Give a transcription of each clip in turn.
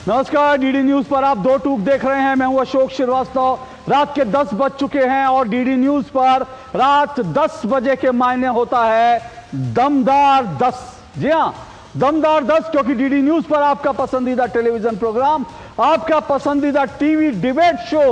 नमस्कार, DD news पर आप दो टूक देख रहे हैं। मैं हूं अशोक श्रीवास्तव। रात के 10 बज चुके हैं और डीडी न्यूज पर रात 10 बजे के मायने होता है दमदार 10। जी हां, दमदार 10, क्योंकि डीडी न्यूज पर आपका पसंदीदा टेलीविजन प्रोग्राम, आपका पसंदीदा टीवी डिबेट शो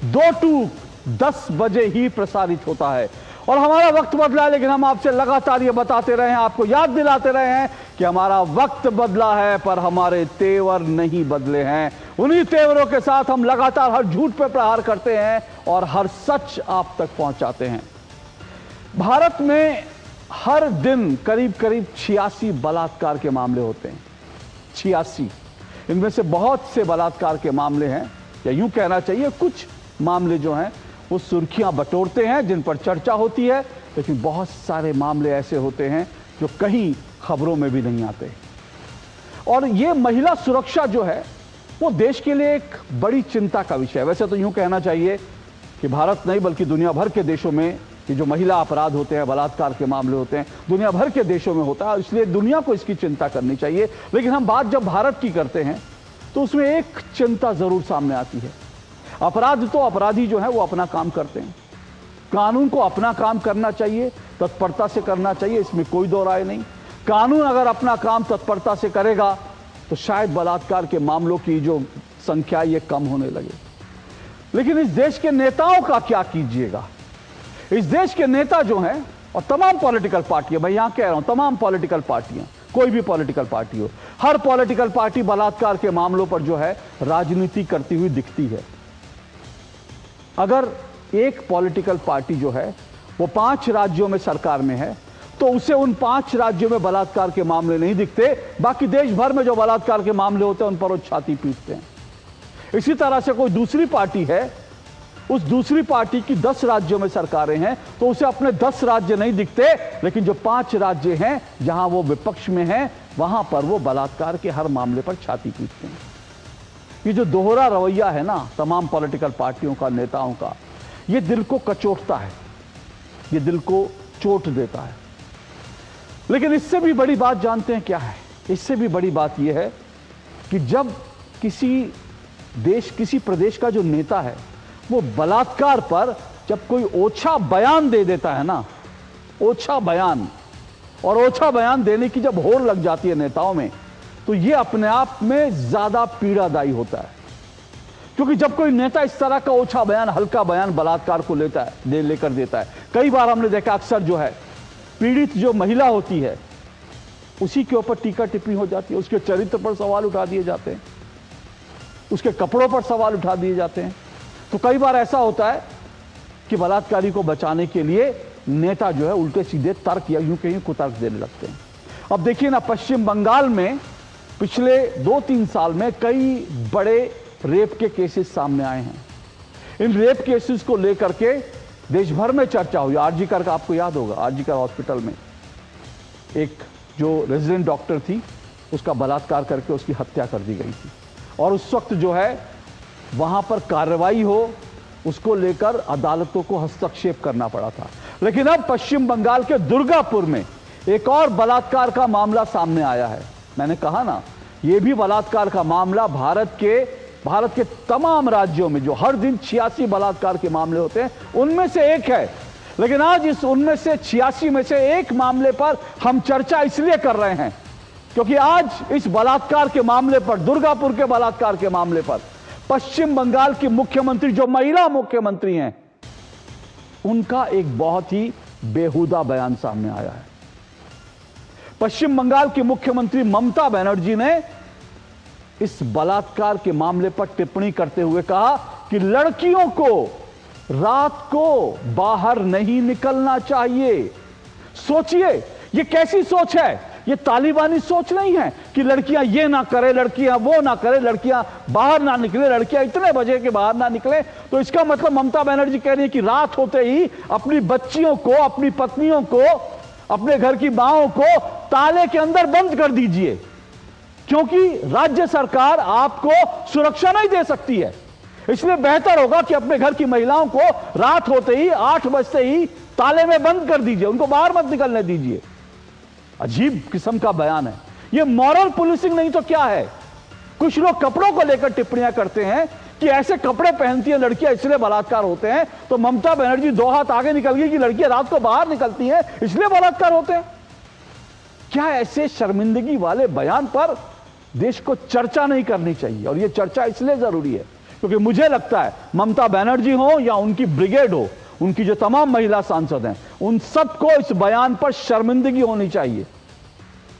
दो टूक 10 बजे ही प्रसारित होता है। और हमारा वक्त बदला है, लेकिन हम आपसे लगातार ये बताते रहे हैं, आपको याद दिलाते रहे हैं कि हमारा वक्त बदला है पर हमारे तेवर नहीं बदले हैं। उन्हीं तेवरों के साथ हम लगातार हर झूठ पे प्रहार करते हैं और हर सच आप तक पहुंचाते हैं। भारत में हर दिन करीब करीब 86 बलात्कार के मामले होते हैं। 86। इनमें से बहुत से बलात्कार के मामले हैं, या यूं कहना चाहिए कुछ मामले जो हैं वो सुर्खियां बटोरते हैं, जिन पर चर्चा होती है, लेकिन बहुत सारे मामले ऐसे होते हैं जो कहीं खबरों में भी नहीं आते। और ये महिला सुरक्षा जो है वो देश के लिए एक बड़ी चिंता का विषय है। वैसे तो यूं कहना चाहिए कि भारत नहीं बल्कि दुनिया भर के देशों में ये जो महिला अपराध होते हैं, बलात्कार के मामले होते हैं, दुनिया भर के देशों में होता है, इसलिए दुनिया को इसकी चिंता करनी चाहिए। लेकिन हम बात जब भारत की करते हैं तो उसमें एक चिंता जरूर सामने आती है। अपराध तो अपराधी जो है वो अपना काम करते हैं, कानून को अपना काम करना चाहिए, तत्परता से करना चाहिए, इसमें कोई दो राय नहीं। कानून अगर अपना काम तत्परता से करेगा तो शायद बलात्कार के मामलों की जो संख्या ये कम होने लगे। लेकिन इस देश के नेताओं का क्या कीजिएगा? इस देश के नेता जो हैं, और तमाम पॉलिटिकल पार्टियां, मैं यहां कह रहा हूं तमाम पॉलिटिकल पार्टियां, कोई भी पॉलिटिकल पार्टी हो, हर पॉलिटिकल पार्टी बलात्कार के मामलों पर जो है राजनीति करती हुई दिखती है। अगर एक पॉलिटिकल पार्टी जो है वो 5 राज्यों में सरकार में है तो उसे उन 5 राज्यों में बलात्कार के मामले नहीं दिखते, बाकी देश भर में जो बलात्कार के मामले होते हैं उन पर वो छाती पीटते हैं। इसी तरह से कोई दूसरी पार्टी है, उस दूसरी पार्टी की 10 राज्यों में सरकारें हैं तो उसे अपने 10 राज्य नहीं दिखते, लेकिन जो 5 राज्य हैं जहां वो विपक्ष में हैं वहां पर वो बलात्कार के हर मामले पर छाती पीटते हैं। ये जो दोहरा रवैया है ना तमाम पॉलिटिकल पार्टियों का, नेताओं का, ये दिल को कचोटता है, ये दिल को चोट देता है। लेकिन इससे भी बड़ी बात जानते हैं क्या है? इससे भी बड़ी बात यह है कि जब किसी देश, किसी प्रदेश का जो नेता है वो बलात्कार पर जब कोई ओछा बयान दे देता है ना, ओछा बयान, और ओछा बयान देने की जब होड़ लग जाती है नेताओं में, तो ये अपने आप में ज्यादा पीड़ादायी होता है। क्योंकि जब कोई नेता इस तरह का ओछा बयान, हल्का बयान बलात्कार को लेकर देता है, कई बार हमने देखा अक्सर जो है पीड़ित जो महिला होती है उसी के ऊपर टीका टिप्पणी हो जाती है, उसके चरित्र पर सवाल उठा दिए जाते हैं, उसके कपड़ों पर सवाल उठा दिए जाते हैं। तो कई बार ऐसा होता है कि बलात्कारी को बचाने के लिए नेता जो है उल्टे सीधे तर्क या यूं कहीं कुतर्क देने लगते हैं। अब देखिए ना, पश्चिम बंगाल में पिछले 2-3 साल में कई बड़े रेप के केसेस सामने आए हैं। इन रेप केसेस को लेकर के देश भर में चर्चा हुई। आरजीकर का आपको याद होगा, आरजीकर हॉस्पिटल में एक जो रेजिडेंट डॉक्टर थी उसका बलात्कार करके उसकी हत्या कर दी गई थी, और उस वक्त जो है वहां पर कार्रवाई हो उसको लेकर अदालतों को हस्तक्षेप करना पड़ा था। लेकिन अब पश्चिम बंगाल के दुर्गापुर में एक और बलात्कार का मामला सामने आया है। मैंने कहा ना, यह भी बलात्कार का मामला भारत के तमाम राज्यों में जो हर दिन 86 बलात्कार के मामले होते हैं उनमें से एक है। लेकिन आज इस उनमें से 86 में से एक मामले पर हम चर्चा इसलिए कर रहे हैं क्योंकि आज इस बलात्कार के मामले पर, दुर्गापुर के बलात्कार के मामले पर, पश्चिम बंगाल की मुख्यमंत्री, जो महिला मुख्यमंत्री हैं, उनका एक बहुत ही बेहुदा बयान सामने आया है। पश्चिम बंगाल की मुख्यमंत्री ममता बनर्जी ने इस बलात्कार के मामले पर टिप्पणी करते हुए कहा कि लड़कियों को रात को बाहर नहीं निकलना चाहिए। सोचिए, ये कैसी सोच है? ये तालिबानी सोच नहीं है कि लड़कियां ये ना करें, लड़कियां वो ना करें, लड़कियां बाहर ना निकले, लड़कियां इतने बजे के बाहर ना निकले। तो इसका मतलब ममता बनर्जी कह रही है कि रात होते ही अपनी बच्चियों को, अपनी पत्नियों को, अपने घर की मांओं को ताले के अंदर बंद कर दीजिए, क्योंकि राज्य सरकार आपको सुरक्षा नहीं दे सकती है। इसलिए बेहतर होगा कि अपने घर की महिलाओं को रात होते ही, 8 बजते ही ताले में बंद कर दीजिए, उनको बाहर मत निकलने दीजिए। अजीब किस्म का बयान है। यह मॉरल पुलिसिंग नहीं तो क्या है? कुछ लोग कपड़ों को लेकर टिप्पणियां करते हैं कि ऐसे कपड़े पहनती है लड़कियां इसलिए बलात्कार होते हैं, तो ममता बनर्जी 2 हाथ आगे निकल गई कि लड़कियां रात को बाहर निकलती हैं इसलिए बलात्कार होते हैं। क्या ऐसे शर्मिंदगी वाले बयान पर देश को चर्चा नहीं करनी चाहिए? और यह चर्चा इसलिए जरूरी है क्योंकि मुझे लगता है ममता बनर्जी हो या उनकी ब्रिगेड हो, उनकी जो तमाम महिला सांसद हैं, उन सबको इस बयान पर शर्मिंदगी होनी चाहिए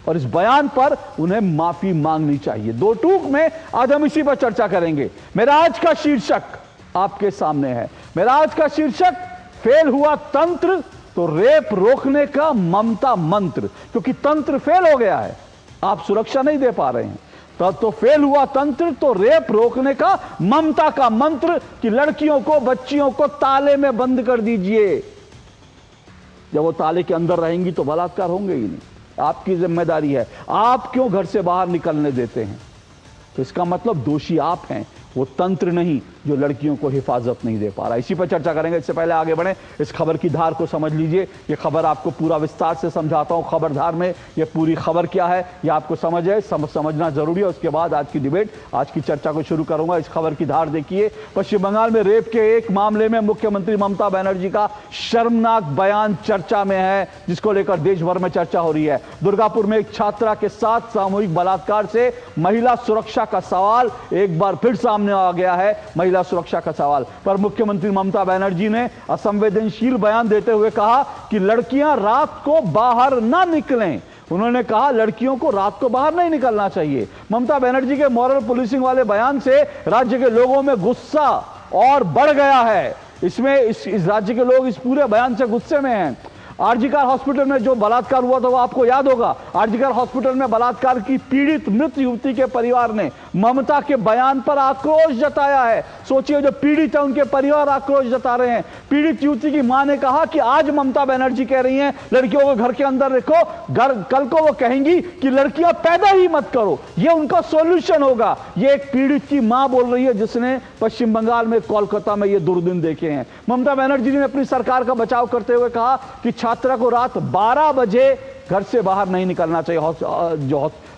और इस बयान पर उन्हें माफी मांगनी चाहिए। 2 टूक में आज हम इसी पर चर्चा करेंगे। मेरा आज का शीर्षक आपके सामने है। मेरा आज का शीर्षक, फेल हुआ तंत्र तो रेप रोकने का ममता मंत्र। क्योंकि तंत्र फेल हो गया है, आप सुरक्षा नहीं दे पा रहे हैं, तब तो फेल हुआ तंत्र तो रेप रोकने का ममता का मंत्र कि लड़कियों को, बच्चियों को ताले में बंद कर दीजिए। जब वो ताले के अंदर रहेंगी तो बलात्कार होंगे ही नहीं। आपकी जिम्मेदारी है, आप क्यों घर से बाहर निकलने देते हैं? तो इसका मतलब दोषी आप हैं, वो तंत्र नहीं जो लड़कियों को हिफाजत नहीं दे पा रहा। इसी पर चर्चा करेंगे। इससे पहले आगे बढ़े, इस खबर की धार को समझ लीजिए। ये खबर आपको पूरा विस्तार से समझाता हूं। खबरधार में ये पूरी खबर क्या है ये आपको समझना जरूरी है। उसके बाद आज की डिबेट, आज की चर्चा को शुरू करूंगा। इस खबर की धार देखिए। पश्चिम बंगाल में रेप के एक मामले में मुख्यमंत्री ममता बनर्जी का शर्मनाक बयान चर्चा में है, जिसको लेकर देश भर में चर्चा हो रही है। दुर्गापुर में एक छात्रा के साथ सामूहिक बलात्कार से महिला सुरक्षा का सवाल एक बार फिर सामने आ गया है। महिला सुरक्षा का सवाल पर मुख्यमंत्री ममता बनर्जी ने असंवेदनशील बयान देते हुए कहा कि लड़कियां रात को बाहर ना निकलें। उन्होंने कहा लड़कियों को रात को बाहर नहीं निकलना चाहिए। ममता बनर्जी के मॉरल पुलिसिंग वाले बयान से राज्य के लोगों में गुस्सा और बढ़ गया है। इसमें इस राज्य के लोग इस पूरे बयान से गुस्से में हैं। आरजीकर हॉस्पिटल में जो बलात्कार हुआ था वो आपको याद होगा। आरजीकर हॉस्पिटल में बलात्कार की पीड़ित मृत युवती के परिवार ने ममता के बयान पर आक्रोश जताया है। सोचिए, जो पीड़ित है उनके परिवार आक्रोश जता रहे हैं। पीड़ित युवती की मां ने कहा कि आज ममता बनर्जी कह रही हैं लड़कियों को घर के अंदर रखो, कल को वो कहेंगी कि लड़कियां पैदा ही मत करो, ये उनका सॉल्यूशन होगा। ये एक पीड़ित की मां बोल रही है जिसने पश्चिम बंगाल में, कोलकाता में ये दुर्दिन देखे हैं। ममता बनर्जी ने अपनी सरकार का बचाव करते हुए कहा कि छात्रा को रात 12 बजे घर से बाहर नहीं निकलना चाहिए।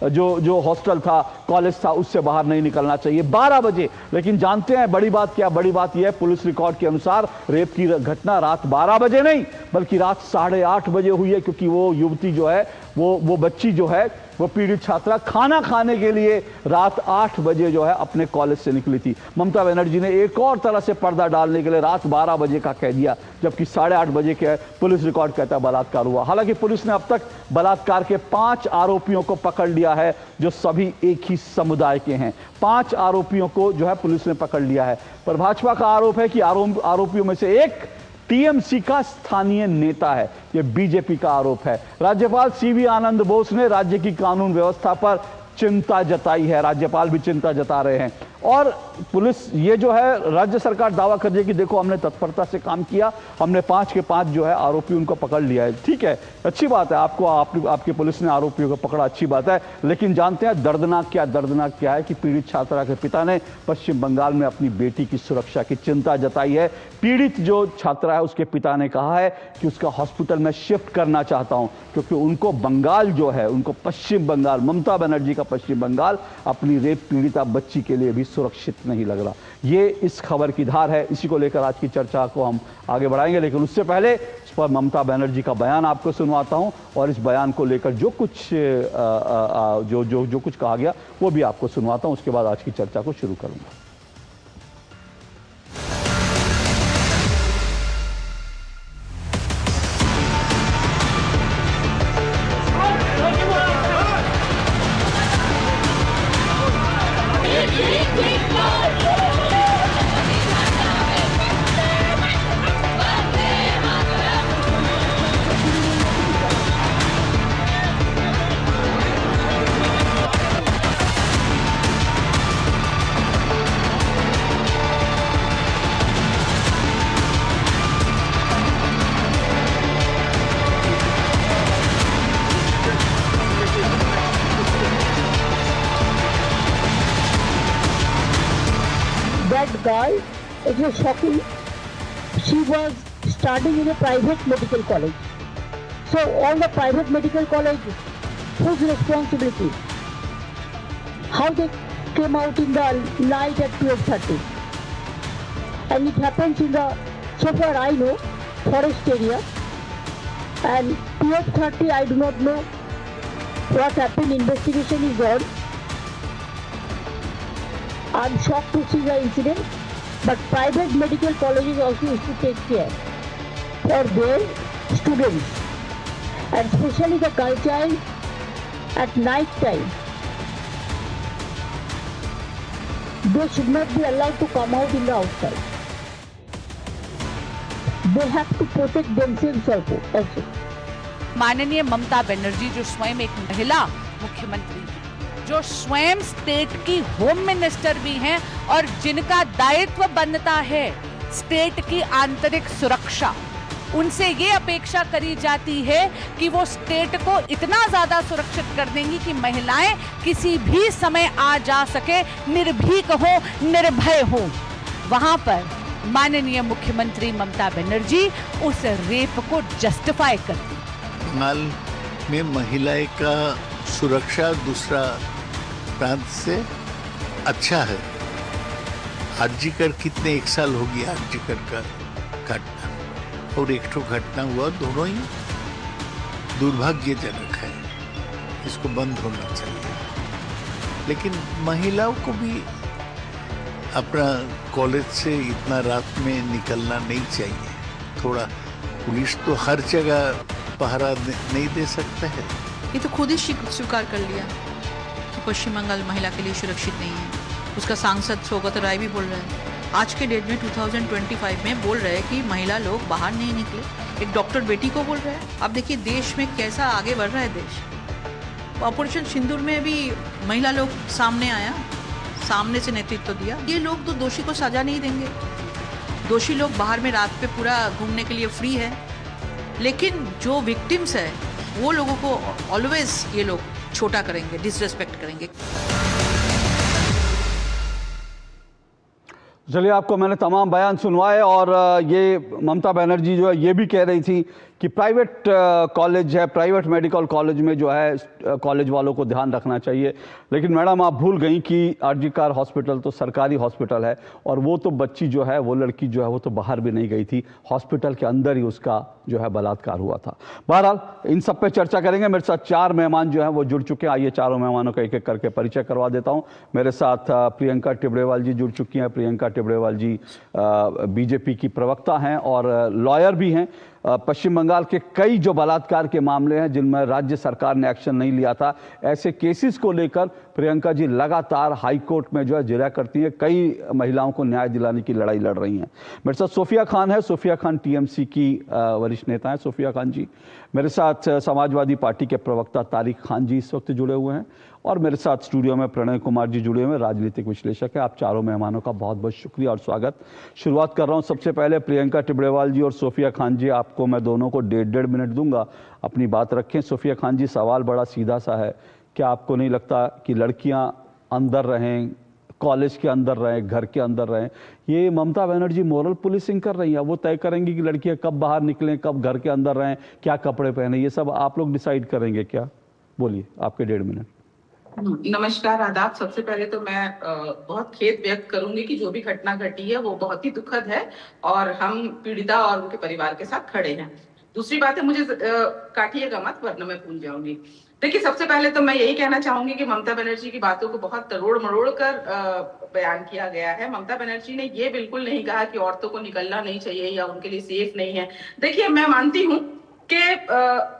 जो हॉस्टल था, कॉलेज था, उससे बाहर नहीं निकलना चाहिए 12 बजे। लेकिन जानते हैं बड़ी बात क्या? बड़ी बात यह है, पुलिस रिकॉर्ड के अनुसार रेप की घटना रात 12 बजे नहीं बल्कि रात 8:30 बजे हुई है। क्योंकि वो युवती जो है, वो बच्ची जो है, वो पीड़ित छात्रा खाना खाने के लिए रात 8 बजे जो है अपने कॉलेज से निकली थी। ममता बनर्जी ने एक और तरह से पर्दा डालने के लिए रात 12 बजे का कह दिया, जबकि 8:30 बजे के पुलिस रिकॉर्ड कहता है बलात्कार हुआ। हालांकि पुलिस ने अब तक बलात्कार के 5 आरोपियों को पकड़ लिया है, जो सभी एक ही समुदाय के हैं। 5 आरोपियों को जो है पुलिस ने पकड़ लिया है। पर भाजपा का आरोप है कि आरोपियों में से एक टीएमसी का स्थानीय नेता है। यह बीजेपी का आरोप है। राज्यपाल सीवी आनंद बोस ने राज्य की कानून व्यवस्था पर चिंता जताई है। राज्यपाल भी चिंता जता रहे हैं। और पुलिस, ये जो है राज्य सरकार दावा कर रही है कि देखो हमने तत्परता से काम किया, हमने 5 के 5 जो है आरोपी उनको पकड़ लिया है। ठीक है, अच्छी बात है, आपकी पुलिस ने आरोपियों को पकड़ा, अच्छी बात है। लेकिन जानते हैं दर्दनाक क्या है कि पीड़ित छात्रा के पिता ने पश्चिम बंगाल में अपनी बेटी की सुरक्षा की चिंता जताई है। पीड़ित जो छात्रा है उसके पिता ने कहा है कि उसका हॉस्पिटल में शिफ्ट करना चाहता हूं, क्योंकि उनको बंगाल जो है, उनको पश्चिम बंगाल, ममता बनर्जी का पश्चिम बंगाल अपनी रेप पीड़िता बच्ची के लिए भी सुरक्षित नहीं लग रहा। ये इस खबर की धार है। इसी को लेकर आज की चर्चा को हम आगे बढ़ाएंगे। लेकिन उससे पहले इस पर ममता बनर्जी का बयान आपको सुनवाता हूं और इस बयान को लेकर जो कुछ कहा गया वो भी आपको सुनवाता हूं। उसके बाद आज की चर्चा को शुरू करूंगा। That girl, it was shocking. She was studying in a private medical college. So all the private medical college, whose responsibility? How they came out in the night at 12:30. And it happens in the, so far I know, forest area. And 12:30, I do not know what happened. Investigation is on. I'm shocked to see the incident, but private medical colleges also used to take care for their students, and especially the girl child at night time. They should not be allowed to come out in the outside. They have to protect themselves also. माननीय ममता बनर्जी जो स्वयं एक महिला मुख्यमंत्री हैं, जो स्वयं state की होम मिनिस्टर भी हैं और जिनका दायित्व बनता है स्टेट की आंतरिक सुरक्षा, उनसे ये अपेक्षा करी जाती है कि वो स्टेट को इतना ज्यादा सुरक्षित कर देंगी कि महिलाएं किसी भी समय आ जा सके, निर्भीक हो, निर्भय हो। वहां पर माननीय मुख्यमंत्री ममता बनर्जी उस रेप को जस्टिफाई करती। बंगाल में महिलाएं का सुरक्षा दूसरा प्रांत से अच्छा है। आरजीकर कितने 1 साल हो गया आरजीकर का घटना, और एक तो घटना हुआ, दोनों ही दुर्भाग्यजनक है, इसको बंद होना चाहिए। लेकिन महिलाओं को भी अपना कॉलेज से इतना रात में निकलना नहीं चाहिए। थोड़ा पुलिस तो हर जगह पहरा नहीं दे सकते हैं। ये तो खुद ही स्वीकार कर लिया कि पश्चिम बंगाल महिला के लिए सुरक्षित नहीं है। उसका सांसद सौगत राय भी बोल रहे हैं, आज के डेट में 2025 में बोल रहे हैं कि महिला लोग बाहर नहीं निकले। एक डॉक्टर बेटी को बोल रहे हैं। अब देखिए देश में कैसा आगे बढ़ रहा है देश। ऑपरेशन सिंदूर में भी महिला लोग सामने आया, सामने से नेतृत्व दिया। ये लोग तो दोषी को सजा नहीं देंगे। दोषी लोग बाहर में रात पे पूरा घूमने के लिए फ्री है, लेकिन जो विक्टिम्स है वो लोगों को ऑलवेज ये लोग छोटा करेंगे, डिसरेस्पेक्ट करेंगे। चलिए, आपको मैंने तमाम बयान सुनवाए और ये ममता बनर्जी जो है ये भी कह रही थी कि प्राइवेट कॉलेज है, प्राइवेट मेडिकल कॉलेज में जो है कॉलेज वालों को ध्यान रखना चाहिए। लेकिन मैडम आप भूल गई कि आरजीकर हॉस्पिटल तो सरकारी हॉस्पिटल है और वो तो बच्ची जो है, वो लड़की जो है वो तो बाहर भी नहीं गई थी, हॉस्पिटल के अंदर ही उसका जो है बलात्कार हुआ था। बहरहाल इन सब पे चर्चा करेंगे। मेरे साथ 4 मेहमान जो हैं वो जुड़ चुके हैं। आइए चारों मेहमानों का एक-एक करके परिचय करवा देता हूँ। मेरे साथ प्रियंका टिबड़ेवाल जी जुड़ चुकी हैं। प्रियंका टिबड़ेवाल जी बीजेपी की प्रवक्ता हैं और लॉयर भी हैं। पश्चिम बंगाल के कई जो बलात्कार के मामले हैं जिनमें राज्य सरकार ने एक्शन नहीं लिया था, ऐसे केसेस को लेकर प्रियंका जी लगातार हाई कोर्ट में जो है जिरह करती है, कई महिलाओं को न्याय दिलाने की लड़ाई लड़ रही हैं। मेरे साथ सोफिया खान है। सोफिया खान टीएमसी की वरिष्ठ नेता हैं। सोफिया खान जी, मेरे साथ समाजवादी पार्टी के प्रवक्ता तारिक खान जी इस वक्त जुड़े हुए हैं और मेरे साथ स्टूडियो में प्रणय कुमार जी जुड़े हुए हैं, राजनीतिक विश्लेषक है। आप चारों मेहमानों का बहुत बहुत शुक्रिया और स्वागत। शुरुआत कर रहा हूं सबसे पहले प्रियंका टिबड़ेवाल जी और सोफिया खान जी। आपको मैं दोनों को 1.5 मिनट दूंगा, अपनी बात रखें। सोफिया खान जी, सवाल बड़ा सीधा सा है, क्या आपको नहीं लगता कि लड़कियां अंदर रहें, कॉलेज के अंदर रहें, घर के अंदर रहें, ये ममता बनर्जी मोरल पुलिसिंग कर रही है? वो तय करेंगी कि लड़कियां कब बाहर निकलें, कब घर के अंदर रहें, क्या कपड़े पहने, ये सब आप लोग डिसाइड करेंगे क्या? बोलिए, आपके 1.5 मिनट। नमस्कार, आदाब। सबसे पहले तो मैं बहुत खेद व्यक्त करूंगी कि जो भी घटना घटी है वो बहुत ही दुखद है और हम पीड़िता और उनके परिवार के साथ खड़े हैं। दूसरी बात है, मुझे काटिएगा मत वरना मैं भूल जाऊंगी। देखिए, सबसे पहले तो मैं यही कहना चाहूंगी कि ममता बनर्जी की बातों को बहुत तरोड़ मरोड़ कर बयान किया गया है। ममता बनर्जी ने ये बिल्कुल नहीं कहा कि औरतों को निकलना नहीं चाहिए या उनके लिए सेफ नहीं है। देखिए, मैं मानती हूँ कि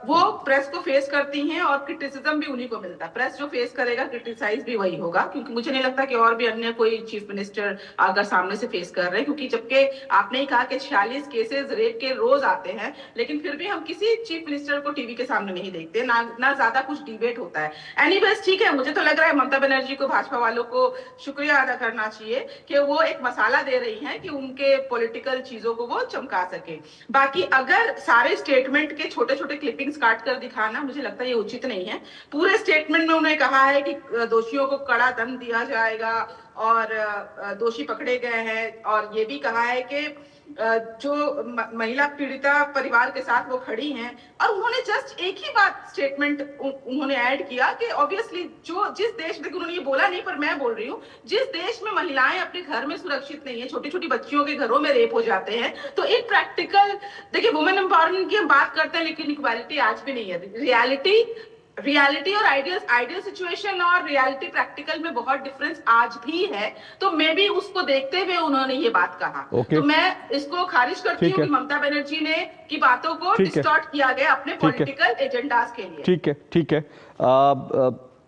वो प्रेस को फेस करती हैं और क्रिटिसिज्म भी उन्हीं को मिलता है। प्रेस जो फेस करेगा, क्रिटिसाइज भी वही होगा, क्योंकि मुझे नहीं लगता कि और भी अन्य कोई चीफ मिनिस्टर अगर सामने से फेस कर रहे हैं, क्योंकि जबकि आपने ही कहा कि 46 केसेस रेप के रोज आते हैं, लेकिन फिर भी हम किसी चीफ मिनिस्टर को टीवी के सामने नहीं देखते, ना ज्यादा कुछ डिबेट होता है। एनीवेज, ठीक है, मुझे तो लग रहा है ममता बनर्जी को, भाजपा वालों को शुक्रिया अदा करना चाहिए कि वो एक मसाला दे रही हैं कि उनके पॉलिटिकल चीजों को वो चमका सके। बाकी अगर सारे स्टेटमेंट के छोटे छोटे क्लिपिंग्स काट कर दिखाना, मुझे लगता है ये उचित नहीं है। पूरे स्टेटमेंट में उन्होंने कहा है कि दोषियों को कड़ा दंड दिया जाएगा और दोषी पकड़े गए हैं, और ये भी कहा है कि जो महिला पीड़िता परिवार के साथ वो खड़ी हैं, और उन्होंने जस्ट एक ही बात स्टेटमेंट उन्होंने ऐड किया कि ऑब्वियसली जो जिस देश में, उन्होंने ये बोला नहीं पर मैं बोल रही हूँ, जिस देश में महिलाएं अपने घर में सुरक्षित नहीं है, छोटी छोटी बच्चियों के घरों में रेप हो जाते हैं, तो एक प्रैक्टिकल, देखिए वुमेन एम्पावरमेंट की हम बात करते हैं लेकिन इक्वालिटी आज भी नहीं है। रियलिटी और आइडियल सिचुएशन और रियलिटी प्रैक्टिकल में बहुत डिफरेंस आज भी है, तो मे बी उसको देखते हुए उन्होंने ये बात कहा। तो मैं इसको खारिज करती हूँ कि ममता बनर्जी ने की बातों को डिस्टॉर्ट किया गया अपने पॉलिटिकल एजेंडास के लिए। ठीक है।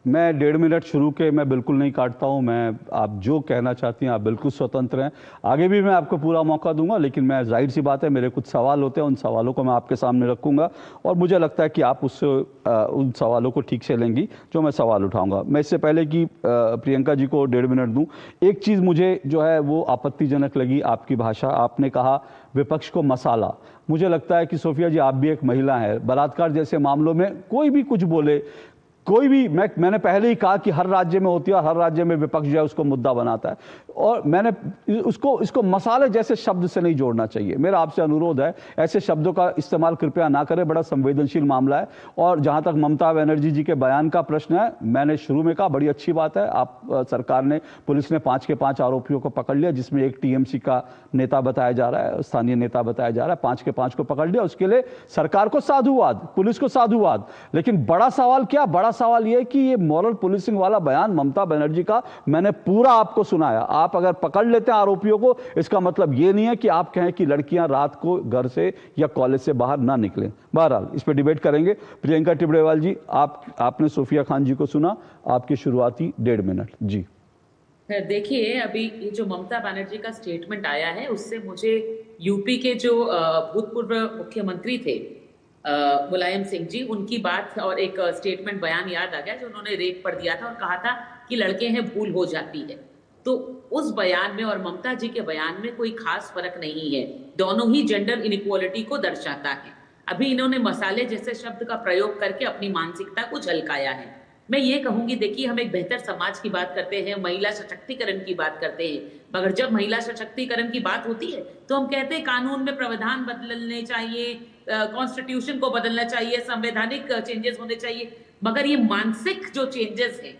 मैं 1.5 मिनट शुरू के मैं बिल्कुल नहीं काटता हूं। मैं, आप जो कहना चाहती हैं आप बिल्कुल स्वतंत्र हैं, आगे भी मैं आपको पूरा मौका दूंगा, लेकिन मैं, जाहिर सी बात है, मेरे कुछ सवाल होते हैं, उन सवालों को मैं आपके सामने रखूंगा और मुझे लगता है कि आप उससे उन सवालों को ठीक से लेंगी जो मैं सवाल उठाऊंगा। मैं इससे पहले कि प्रियंका जी को 1.5 मिनट दूं, एक चीज़ मुझे जो है वो आपत्तिजनक लगी आपकी भाषा। आपने कहा विपक्ष को मसाला। मुझे लगता है कि सोफिया जी, आप भी एक महिला हैं, बलात्कार जैसे मामलों में कोई भी कुछ बोले, कोई भी, मैंने पहले ही कहा कि हर राज्य में होती है और हर राज्य में विपक्ष जो है उसको मुद्दा बनाता है, और मैंने इसको मसाले जैसे शब्द से नहीं जोड़ना चाहिए। मेरा आपसे अनुरोध है, ऐसे शब्दों का इस्तेमाल कृपया ना करें, बड़ा संवेदनशील मामला है। और जहां तक ममता बनर्जी जी के बयान का प्रश्न है, मैंने शुरू में कहा बड़ी अच्छी बात है, आप सरकार ने, पुलिस ने 5 के 5 आरोपियों को पकड़ लिया, जिसमें एक टीएमसी का नेता बताया जा रहा है, स्थानीय नेता बताया जा रहा है, 5 के 5 को पकड़ लिया। उसके लिए सरकार को साधुवाद, पुलिस को साधुवाद। लेकिन बड़ा सवाल क्या, बड़ा सवाल यह कि ये मॉरल पुलिसिंग वाला बयान ममता बनर्जी का मैंने पूरा आपको सुनाया। आप अगर पकड़ लेते हैं आरोपियों को, इसका मतलब ये नहीं है कि आप कहें कि लड़कियां रात को घर से या कॉलेज से बाहर ना निकलें। बहरहाल इस पर डिबेट करेंगे। प्रियंका टिबड़ेवाल जी, आपने सोफिया खान जी को सुना, आपकी शुरुआती 1.5 मिनट जी। देखिए, अभी ये जो ममता बनर्जी का स्टेटमेंट आया है, उससे मुझे यूपी के जो भूतपूर्व मुख्यमंत्री थे मुलायम सिंह जी, उनकी बात और एक स्टेटमेंट बयान याद आ गया जो उन्होंने रेप पर दिया था और कहा था कि लड़के हैं, भूल हो जाती है। तो उस बयान में और ममता जी के बयान में कोई खास फर्क नहीं है, दोनों ही जेंडर इनइक्वालिटी को दर्शाता है। अभी इन्होंने मसाले जैसे शब्द का प्रयोग करके अपनी मानसिकता को झलकाया है। मैं ये कहूंगी, देखिए, हम एक बेहतर समाज की बात करते हैं, महिला सशक्तिकरण की बात करते हैं, मगर जब महिला सशक्तिकरण की बात होती है तो हम कहते हैं कानून में प्रावधान बदलने चाहिए, कॉन्स्टिट्यूशन को बदलना चाहिए, संवैधानिक चेंजेस होने चाहिए। मगर ये मानसिक जो चेंजेस है,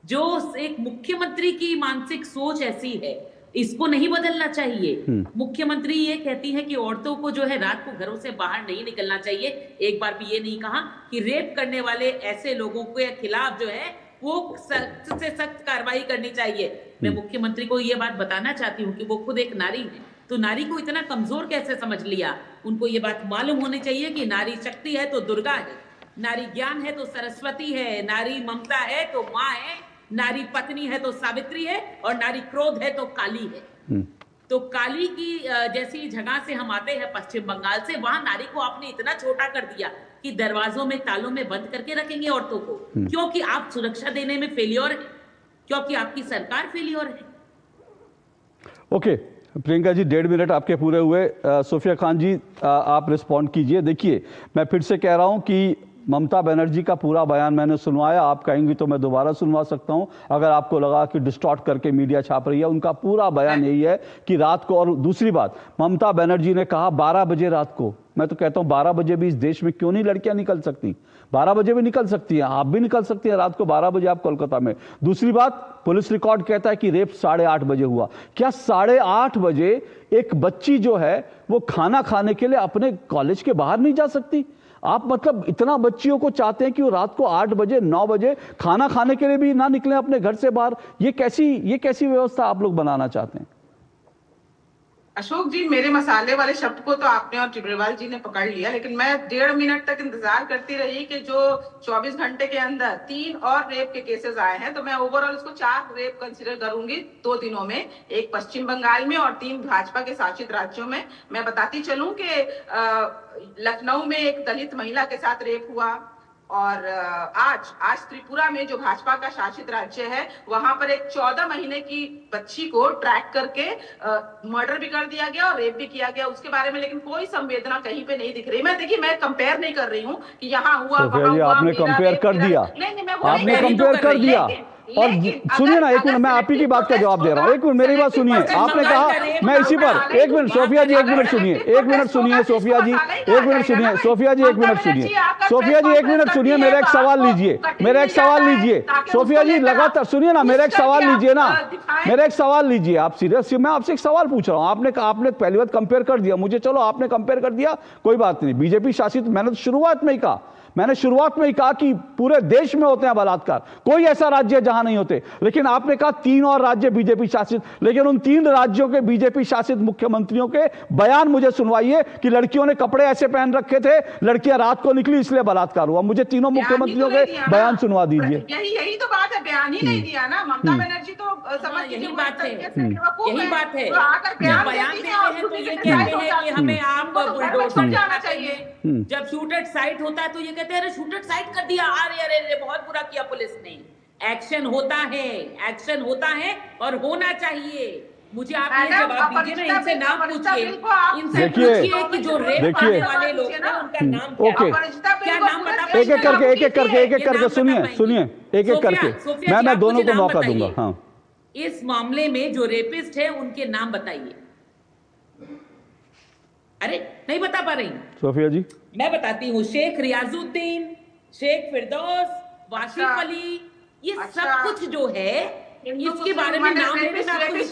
जो एक मुख्यमंत्री की मानसिक सोच ऐसी है, इसको नहीं बदलना चाहिए। मुख्यमंत्री ये कहती है कि औरतों को जो है रात को घरों से बाहर नहीं निकलना चाहिए। एक बार भी ये नहीं कहा कि रेप करने वाले ऐसे लोगों के खिलाफ जो है वो सख्त से सख्त कार्रवाई करनी चाहिए। मैं मुख्यमंत्री को ये बात बताना चाहती हूँ कि वो खुद एक नारी है, तो नारी को इतना कमजोर कैसे समझ लिया। उनको ये बात मालूम होनी चाहिए कि नारी शक्ति है तो दुर्गा है, नारी ज्ञान है तो सरस्वती है, नारी ममता है तो माँ है, नारी पत्नी है तो सावित्री है, और नारी क्रोध है तो काली है। तो काली की जैसी जगह से हम आते हैं पश्चिम बंगाल से, वहां नारी को आपने इतना छोटा कर दिया कि दरवाजों में तालों में बंद करके रखेंगे औरतों को, क्योंकि आप सुरक्षा देने में फेलियर है, क्योंकि आपकी सरकार फेलियर है। ओके प्रियंका जी, 1.5 मिनट आपके पूरे हुए। सोफिया खान जी, आप रिस्पॉन्ड कीजिए। देखिए, मैं फिर से कह रहा हूं कि ममता बनर्जी का पूरा बयान मैंने सुनवाया, आप कहेंगी तो मैं दोबारा सुनवा सकता हूं अगर आपको लगा कि डिस्टॉर्ट करके मीडिया छाप रही है। उनका पूरा बयान यही है कि रात को, और दूसरी बात, ममता बनर्जी ने कहा 12 बजे रात को। मैं तो कहता हूं 12 बजे भी इस देश में क्यों नहीं लड़कियां निकल सकती? 12 बजे भी निकल सकती हैं, आप भी निकल सकती हैं रात को 12 बजे आप कोलकाता में। दूसरी बात, पुलिस रिकॉर्ड कहता है कि रेप 8:30 बजे हुआ। क्या 8:30 बजे एक बच्ची जो है वो खाना खाने के लिए अपने कॉलेज के बाहर नहीं जा सकती? आप मतलब इतना बच्चियों को चाहते हैं कि वो रात को 8 बजे 9 बजे खाना खाने के लिए भी ना निकलें अपने घर से बाहर? ये कैसी व्यवस्था आप लोग बनाना चाहते हैं? अशोक जी, मेरे मसाले वाले शब्द को तो आपने और टिब्रेवाल जी ने पकड़ लिया, लेकिन मैं 1.5 मिनट तक इंतजार करती रही कि जो 24 घंटे के अंदर 3 और रेप के केसेस आए हैं, तो मैं ओवरऑल इसको 4 रेप कंसीडर करूंगी 2 दिनों में, एक पश्चिम बंगाल में और 3 भाजपा के शासित राज्यों में। मैं बताती चलूं कि लखनऊ में एक दलित महिला के साथ रेप हुआ, और आज त्रिपुरा में जो भाजपा का शासित राज्य है, वहां पर एक 14 महीने की बच्ची को ट्रैक करके मर्डर भी कर दिया गया और रेप भी किया गया उसके बारे में, लेकिन कोई संवेदना कहीं पे नहीं दिख रही। मैं कंपेयर नहीं कर रही हूँ कि यहाँ हुआ वहां हुआ, आपने कंपेयर कर दिया, आपने कंपेयर कर दिया, और सुनिए ना, एक मिनट, मैं आप ही की बात का जवाब दे रहा हूँ। एक मिनट मेरी बात सुनिए। आपने कहा, मैं इसी पर, एक मिनट सोफिया जी, एक मिनट सुनिए, एक मिनट सुनिए सोफिया जी, एक मिनट सुनिए सोफिया जी, एक मिनट सुनिए सोफिया जी, एक मिनट सुनिए, मेरा एक सवाल लीजिए, मेरा एक सवाल लीजिए सोफिया जी, लगातार सुनिए ना, मेरा एक सवाल लीजिए ना, मेरा एक सवाल लीजिए। आप सीरियस, मैं आपसे एक सवाल पूछ रहा हूँ। आपने पहली बात कंपेयर कर दिया मुझे, चलो आपने कंपेयर कर दिया, कोई बात नहीं। बीजेपी शासित, मैंने तो शुरुआत में ही कहा कि पूरे देश में होते हैं बलात्कार, कोई ऐसा राज्य है जहां नहीं होते। लेकिन आपने कहा 3 और राज्य बीजेपी शासित, लेकिन उन 3 राज्यों के बीजेपी शासित मुख्यमंत्रियों के बयान मुझे सुनवाइए कि लड़कियों ने कपड़े ऐसे पहन रखे थे, लड़कियां रात को निकली इसलिए बलात्कार हुआ। मुझे तीनों मुख्यमंत्रियों के बयान सुनवा दीजिए। यही तो बात है, बयान ही नहीं दिया ना। ममता बनर्जी तो समझ, यही बात है, यही बात है। बयान बयान देते हैं तो ये कहते हैं कि हमें आम बुलडोजर जाना चाहिए। जब शूटेड साइट होता है तो ये कहते हैं अरे शूटेड साइट कर दिया, अरे अरे अरे बहुत बुरा किया पुलिस ने। एक्शन होता है, एक्शन होता है और होना चाहिए। मुझे आप ये जवाब दीजिए ना, इनसे नाम पूछिए, इनसे पूछिए कि जो रेप करने वाले लोग हैं उनका नाम क्या नाम बता। एक एक करके सुनिए एक एक करके, मैं दोनों को मौका दूंगा। हाँ, इस मामले में जो रेपिस्ट है उनके नाम बताइए। अरे नहीं बता पा रही सोफिया जी, मैं बताती हूँ। शेख रियाजुद्दीन, शेख फिरदौस, वाशिफ अली, ये सब कुछ जो है इसके बारे में नाम लेने में आपको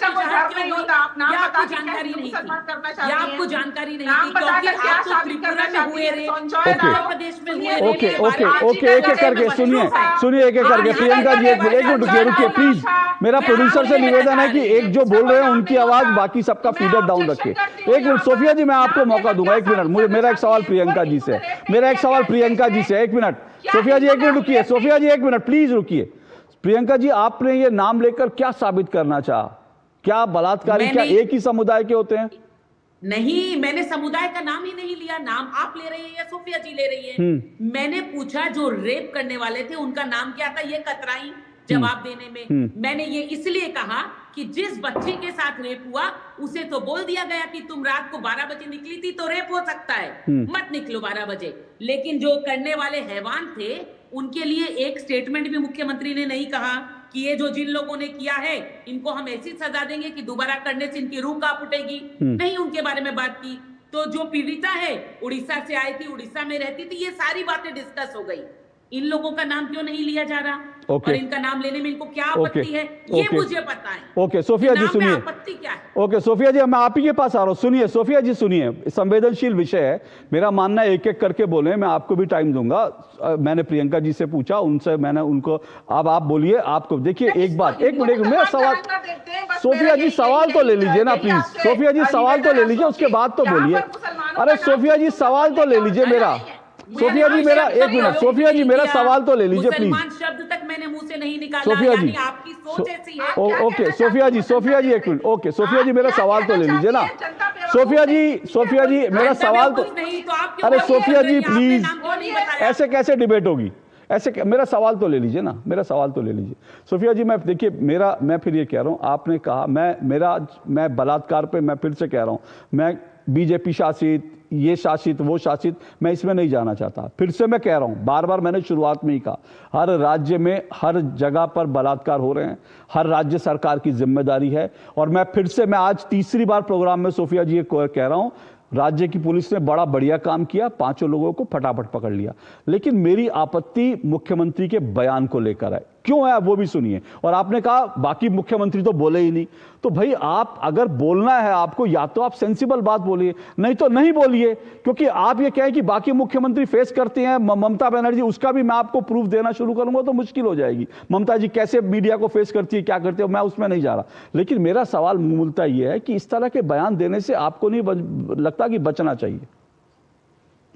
जानकारी नहीं थी, या आपको जानकारी नहीं थी क्योंकि आप तो त्रिपुरा में हुए रे, उत्तर प्रदेश में हुए रे। ओके एक एक करके सुनिए एक एक करके। प्रियंका जी एक मिनट रुकिए प्लीज। मेरा प्रोड्यूसर से निवेदन है कि एक जो बोल रहे हैं उनकी आवाज, बाकी सबका फीडर डाउन रखिए। एक मिनट सोफिया जी, मैं आपको मौका दूंगा, एक मिनट। मुझे मेरा एक सवाल प्रियंका जी से, एक मिनट सोफिया जी, एक मिनट रुकिए सोफिया जी, एक मिनट प्लीज रुकिए। प्रियंका जी, आपने ये नाम लेकर क्या साबित करना चाहा? क्या बलात्कारी क्या एक ही समुदाय के होते हैं? नहीं, मैंने समुदाय का नाम ही नहीं लिया। नाम आप ले रही है या सोफिया जी ले रही है? मैंने पूछा जो रेप करने वाले थे उनका नाम क्या था, ये कतराई जवाब देने में। मैंने ये इसलिए कहा कि जिस बच्ची के साथ रेप हुआ उसे तो बोल दिया गया कि तुम रात को 12 बजे निकली थी तो रेप हो सकता है, मत निकलो 12 बजे। लेकिन जो करने वाले हैवान थे उनके लिए एक स्टेटमेंट भी मुख्यमंत्री ने नहीं कहा कि ये जो जिन लोगों ने किया है इनको हम ऐसी सजा देंगे कि दोबारा करने से इनकी रूह कांप उठेगी, नहीं उनके बारे में बात की। तो जो पीड़िता है उड़ीसा से आई थी, उड़ीसा में रहती थी, ये सारी बातें डिस्कस हो गई। इन लोगों का नाम क्यों नहीं लिया जा रहा और इनका नाम लेने में इनको क्या आपत्ति है, ये मुझे पता है। ओके सोफिया जी सुनिए, आपत्ति क्या है? ओके सोफिया जी, मैं आप ही के पास आ रहा हूँ। सुनिए सोफिया जी सुनिए, संवेदनशील विषय है, मेरा मानना है एक एक करके बोले, मैं आपको भी टाइम दूंगा। मैंने प्रियंका जी से पूछा, उनसे मैंने उनको, अब आप बोलिए। आपको देखिए एक बात, एक मिनट मेरा सवाल, सोफिया जी सवाल तो ले लीजिए ना प्लीज। सोफिया जी सवाल तो ले लीजिए, उसके बाद तो बोलिए। अरे सोफिया जी सवाल तो ले लीजिए मेरा। सोफिया जी मेरा एक मिनट, सोफिया जी मेरा सवाल तो ले लीजिए प्लीज। शब्द तक मैंने मुंह से नहीं निकाला। सोफिया जी, आपकी सोच ऐसी है। ओके सोफिया जी एक मिनट। ओके सोफिया जी मेरा सवाल तो ले लीजिए ना। सोफिया जी मेरा सवाल तो, अरे सोफिया जी प्लीज, ऐसे कैसे डिबेट होगी? ऐसे मेरा सवाल तो ले लीजिए ना, मेरा सवाल तो ले लीजिए। सोफिया जी मैं देखिए मैं फिर ये कह रहा हूँ, आपने कहा मैं बलात्कार पे मैं फिर से कह रहा हूँ, मैं बीजेपी शासित, ये शासित, वो शासित, मैं इसमें नहीं जाना चाहता। फिर से मैं कह रहा हूं, बार बार मैंने शुरुआत में ही कहा, हर राज्य में हर जगह पर बलात्कार हो रहे हैं, हर राज्य सरकार की जिम्मेदारी है। और मैं फिर से, मैं आज तीसरी बार प्रोग्राम में सोफिया जी कह रहा हूं, राज्य की पुलिस ने बड़ा बढ़िया काम किया, 5 लोगों को फटाफट पकड़ लिया। लेकिन मेरी आपत्ति मुख्यमंत्री के बयान को लेकर है। क्यों है वो भी सुनिए। और आपने कहा बाकी मुख्यमंत्री तो बोले ही नहीं, तो भाई आप अगर बोलना है आपको, या तो आप सेंसिबल बात बोलिए, नहीं तो नहीं बोलिए। क्योंकि आप ये कहें कि बाकी मुख्यमंत्री फेस करते हैं, ममता बनर्जी, उसका भी मैं आपको प्रूफ देना शुरू करूंगा तो मुश्किल हो जाएगी। ममता जी कैसे मीडिया को फेस करती है, क्या करती है, मैं उसमें नहीं जा रहा। लेकिन मेरा सवाल मूलतः यह है कि इस तरह के बयान देने से आपको नहीं लगता कि बचना चाहिए?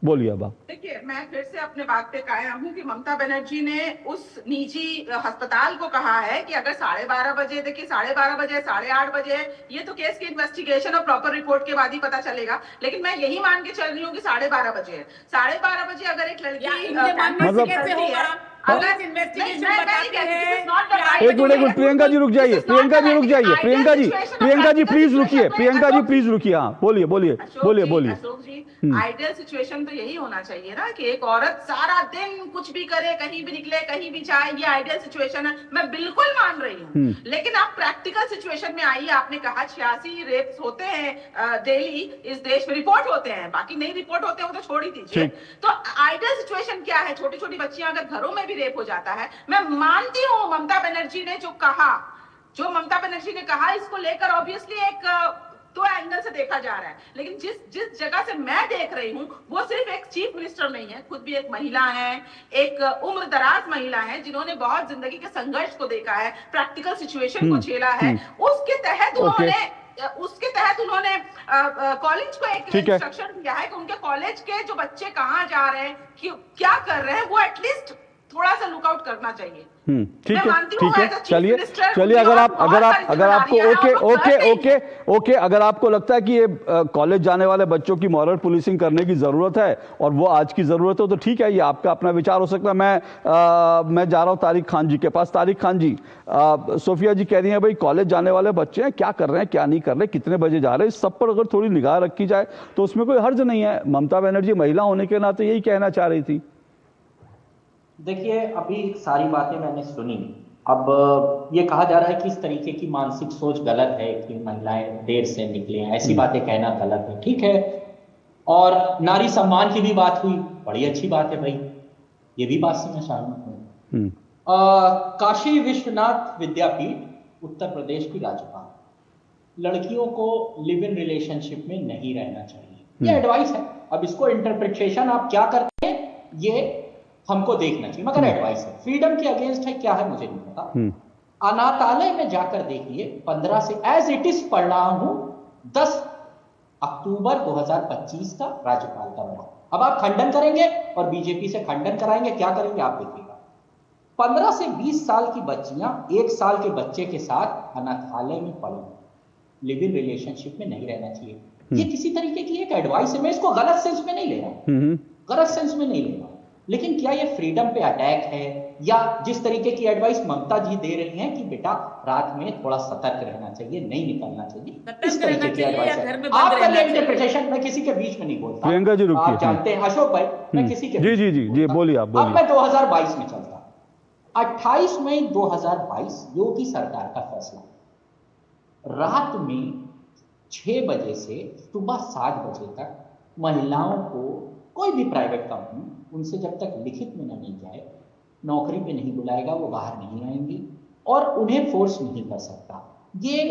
बोलिए अब आप। देखिए, मैं फिर से अपने बात पे कायम हूँ कि ममता बनर्जी ने उस निजी अस्पताल को कहा है कि अगर 12:30 बजे, देखिए 12:30 बजे, 8:30 बजे, ये तो केस की इन्वेस्टिगेशन और प्रॉपर रिपोर्ट के बाद ही पता चलेगा। लेकिन मैं यही मान के चल रही हूँ कि 12:30 बजे है। 12:30 बजे अगर एक लड़की मतलब कैसे होगा? अगर इन्वेस्टिगेशन बताती है एक मिनट, प्रियंका जी रुक जाइए, प्रियंका जी रुक जाइए, प्रियंका जी प्लीज रुकिए, प्रियंका जी प्लीज रुकिए। हाँ बोलिए बोलिए बोलिए बोलिए। अशोक जी, आइडियल सिचुएशन तो यही होना चाहिए ना कि एक औरत सारा दिन कुछ भी करे, कहीं भी निकले, कहीं भी जाए, ये आइडियल सिचुएशन है, मैं बिल्कुल मान रही हूँ। लेकिन आप प्रैक्टिकल सिचुएशन में आइए। आपने कहा 86 रेप्स होते हैं डेली इस देश में, रिपोर्ट होते हैं, बाकी नहीं रिपोर्ट होते वो तो छोड़ ही दीजिए। तो आइडियल सिचुएशन क्या है? छोटी छोटी बच्चियां अगर घरों में भी रेप हो जाता है, मैं मानती हूँ ममता बनर्जी ने जो ममता बनर्जी ने कहा, इसको लेकर ऑब्वियसली एक दो एंगल से देखा जा रहा है। लेकिन जिस जगह से मैं देख रही हूँ वो सिर्फ एक चीफ मिनिस्टर नहीं है, खुद भी एक महिला है, एक उम्र दराज महिला है जिन्होंने बहुत जिंदगी के संघर्ष को देखा है, प्रैक्टिकल सिचुएशन को झेला है। उसके तहत उन्होंने कॉलेज को एक इंस्ट्रक्शन दिया है कि उनके कॉलेज के जो बच्चे कहाँ जा रहे हैं, क्या कर रहे हैं, वो एटलीस्ट थोड़ा सा लुकआउट करना चाहिए। ठीक है, चलिए, अगर आपको ओके, अगर आपको लगता है कि ये कॉलेज जाने वाले बच्चों की मॉरल पुलिसिंग करने की जरूरत है और वो आज की जरूरत है, तो ठीक है, ये आपका अपना विचार हो सकता है। मैं जा रहा हूं तारिक खान जी के पास। तारिक खान जी, सोफिया जी कह रही है भाई कॉलेज जाने वाले बच्चे हैं, क्या कर रहे हैं, क्या नहीं कर रहे, कितने बजे जा रहे हैं, इस सब पर अगर थोड़ी निगाह रखी जाए तो उसमें कोई हर्ज नहीं है। ममता बनर्जी महिला होने के नाते यही कहना चाह रही थी। देखिए, अभी सारी बातें मैंने सुनी। अब ये कहा जा रहा है कि इस तरीके की मानसिक सोच गलत है कि महिलाएं देर से निकले, ऐसी बातें कहना गलत है, ठीक है। और नारी सम्मान की भी बात हुई, बड़ी अच्छी बात है भाई, ये भी बात से मैं सहमत हूँ। काशी विश्वनाथ विद्यापीठ उत्तर प्रदेश की राज्यपाल, लड़कियों को लिव इन रिलेशनशिप में नहीं रहना चाहिए, ये एडवाइस है। अब इसको इंटरप्रिटेशन आप क्या करते हैं ये हमको देखना चाहिए, मगर एडवाइस है, फ्रीडम के अगेंस्ट है क्या है मुझे नहीं पता। अनाथालय में जाकर देखिए, 15 से एज इट इज पढ़ रहा हूं, 10 अक्टूबर 2025 का राज्यपाल का बयान। अब आप खंडन करेंगे और बीजेपी से खंडन कराएंगे, क्या करेंगे आप देखिएगा। 15 से 20 साल की बच्चियां 1 साल के बच्चे के साथ अनाथालय में पढ़ेंगे, लिव इन रिलेशनशिप में नहीं रहना चाहिए। ये किसी तरीके की एक एडवाइस है, मैं इसको गलत सेंस में नहीं ले रहा, गलत सेंस में नहीं ले रहा। लेकिन क्या ये फ्रीडम पे अटैक है? या जिस तरीके की एडवाइस ममता जी दे रही हैं कि बेटा रात में थोड़ा सतर्क रहना चाहिए, नहीं निकलना चाहिए, इस तरीके की एडवाइस है। आपका ये इंटरप्रिटेशन, मैं किसी के बीच में नहीं बोलता, प्रियंका जी रुकिए, आप जानते हैं अशोक भाई, मैं किसी के जी बोलिए आप बोलिए। अब मैं 2022 में चलता, 28 मई 2022 योगी सरकार का फैसला, रात में 6 बजे से सुबह 7 बजे तक महिलाओं को कोई भी प्राइवेट कंपनी उनसे जब तक लिखित में न मिल जाए नौकरी पे नहीं बुलाएगा, वो बाहर नहीं आएंगी और उन्हें फोर्स नहीं कर सकता। ये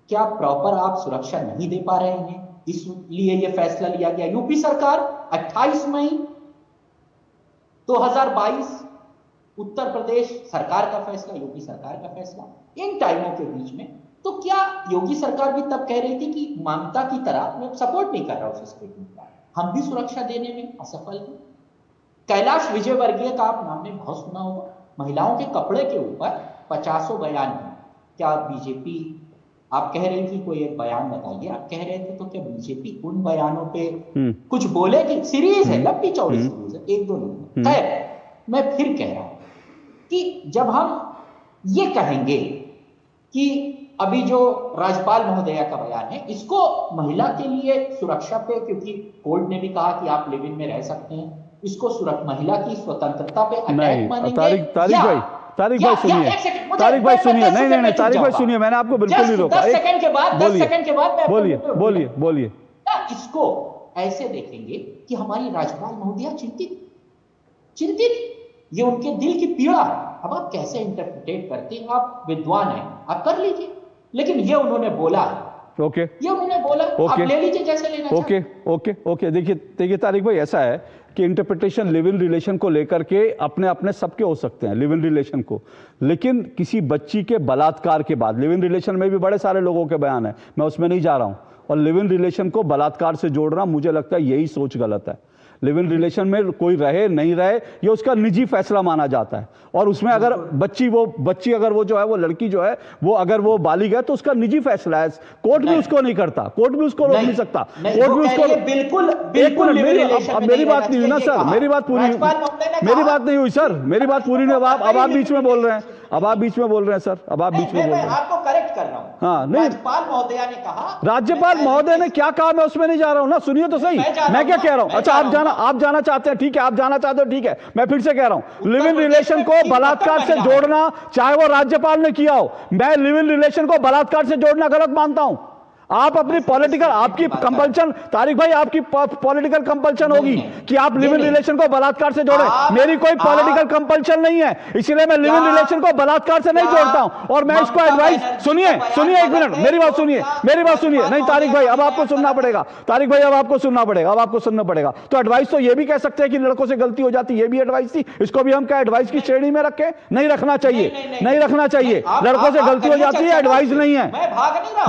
क्या प्रॉपर आप सुरक्षा नहीं दे पा रहे हैं, इसलिए ये फैसला लिया गया। यूपी सरकार 28 मई 2022 उत्तर प्रदेश सरकार का फैसला, यूपी सरकार का फैसला, इन टाइमों के बीच में तो क्या योगी सरकार भी तब कह रही थी कि ममता की तरह, मैं सपोर्ट नहीं कर रहा उस स्टेटमेंट का, हम भी सुरक्षा देने में असफल हैं। कैलाश विजयवर्गीय का आप नाम ने बहुत सुना होगा, महिलाओं के कपड़े के ऊपर 50 बयान है। क्या बीजेपी, आप कह रहे थी कोई एक बयान बताइए, आप कह रहे थे, तो क्या बीजेपी उन बयानों पे कुछ बोलेगी? सीरीज है, लंबी चौड़ी सीरीज है, 1-2 नहीं। खैर, मैं फिर कह रहा हूं कि जब हम ये कहेंगे कि अभी जो राज्यपाल महोदया का बयान है, इसको महिला के लिए सुरक्षा पे, क्योंकि कोर्ट ने भी कहा कि आप लिव इन में रह सकते हैं, इसको महिला की स्वतंत्रता पे अटैक मानेंगे? तारिक भाई सुनिए, नहीं तारिक भाई सुनिए, मैंने आपको बिल्कुल नहीं रोका। 10 सेकंड के बाद बोलिए। इसको ऐसे देखेंगे कि हमारी राज्यपाल महोदया चिंतित, ये उनके दिल की पीड़ा है। अब आप कैसे इंटरप्रिटेट करते हैं, आप विद्वान हैं, आप कर लीजिए, लेकिन ये उन्होंने बोला है, ये उन्होंने बोला, आप ले लीजिए जैसे लेना। ओके। देखिए तारिक भाई, ऐसा है कि इंटरप्रिटेशन लिव इन रिलेशन को लेकर के अपने सबके हो सकते हैं, लिव इन रिलेशन को, लेकिन किसी बच्ची के बलात्कार के बाद, लिव इन रिलेशन में भी बड़े सारे लोगों के बयान है, मैं उसमें नहीं जा रहा हूं, और लिव इन रिलेशन को बलात्कार से जोड़ना, मुझे लगता है यही सोच गलत है। लिव इन रिलेशन में कोई रहे नहीं रहे, ये उसका निजी फैसला माना जाता है, और उसमें अगर बच्ची अगर वो जो है, वो लड़की जो है, वो अगर वो बालिग है तो उसका निजी फैसला है, कोर्ट भी उसको नहीं करता, कोर्ट भी उसको रोक नहीं सकता, कोर्ट भी उसको बिल्कुल। अब मेरी बात नहीं हुई ना सर, मेरी बात नहीं हुई सर, मेरी बात पूरी नहीं। अब आप बीच में बोल रहे हैं, अब आप बीच में बोल रहे हैं सर, अब आप बीच में बोल रहे हैं। आपको करेक्ट कर रहा हूँ। हाँ नहीं, राज्यपाल महोदया ने कहा, राज्यपाल महोदय ने क्या कहा मैं उसमें नहीं जा रहा हूं ना, सुनिए तो सही मैं क्या कह रहा हूं। अच्छा आप जाना चाहते हैं, ठीक है, आप जाना चाहते हो, ठीक है, मैं फिर से कह रहा हूं, लिव इन रिलेशन को बलात्कार से जोड़ना, चाहे वो राज्यपाल ने किया हो, मैं लिव इन रिलेशन को बलात्कार से जोड़ना गलत मानता हूं। आप अपनी पॉलिटिकल, आपकी कंपल्शन, तारिक भाई आपकी पॉलिटिकल कंपल्शन होगी कि आप लिव इन रिलेशन को बलात्कार से जोड़े। मेरी कोई पॉलिटिकल कंपल्शन नहीं है, इसलिए मैं लिव इन रिलेशन को बलात्कार से नहीं जोड़ता हूं। और मैं इसको एडवाइस, सुनिए एक मिनट, मेरी बात सुनिए, नहीं तारिक भाई अब आपको सुनना पड़ेगा, तारिक भाई अब आपको सुनना पड़ेगा, अब आपको सुनना पड़ेगा। तो एडवाइस तो ये भी कह सकते हैं कि लड़कों से गलती हो जाती, ये भी एडवाइस थी, इसको भी हम क्या एडवाइस की श्रेणी में रखें? नहीं रखना चाहिए, नहीं रखना चाहिए। लड़कों से गलती हो जाती है, एडवाइस नहीं है,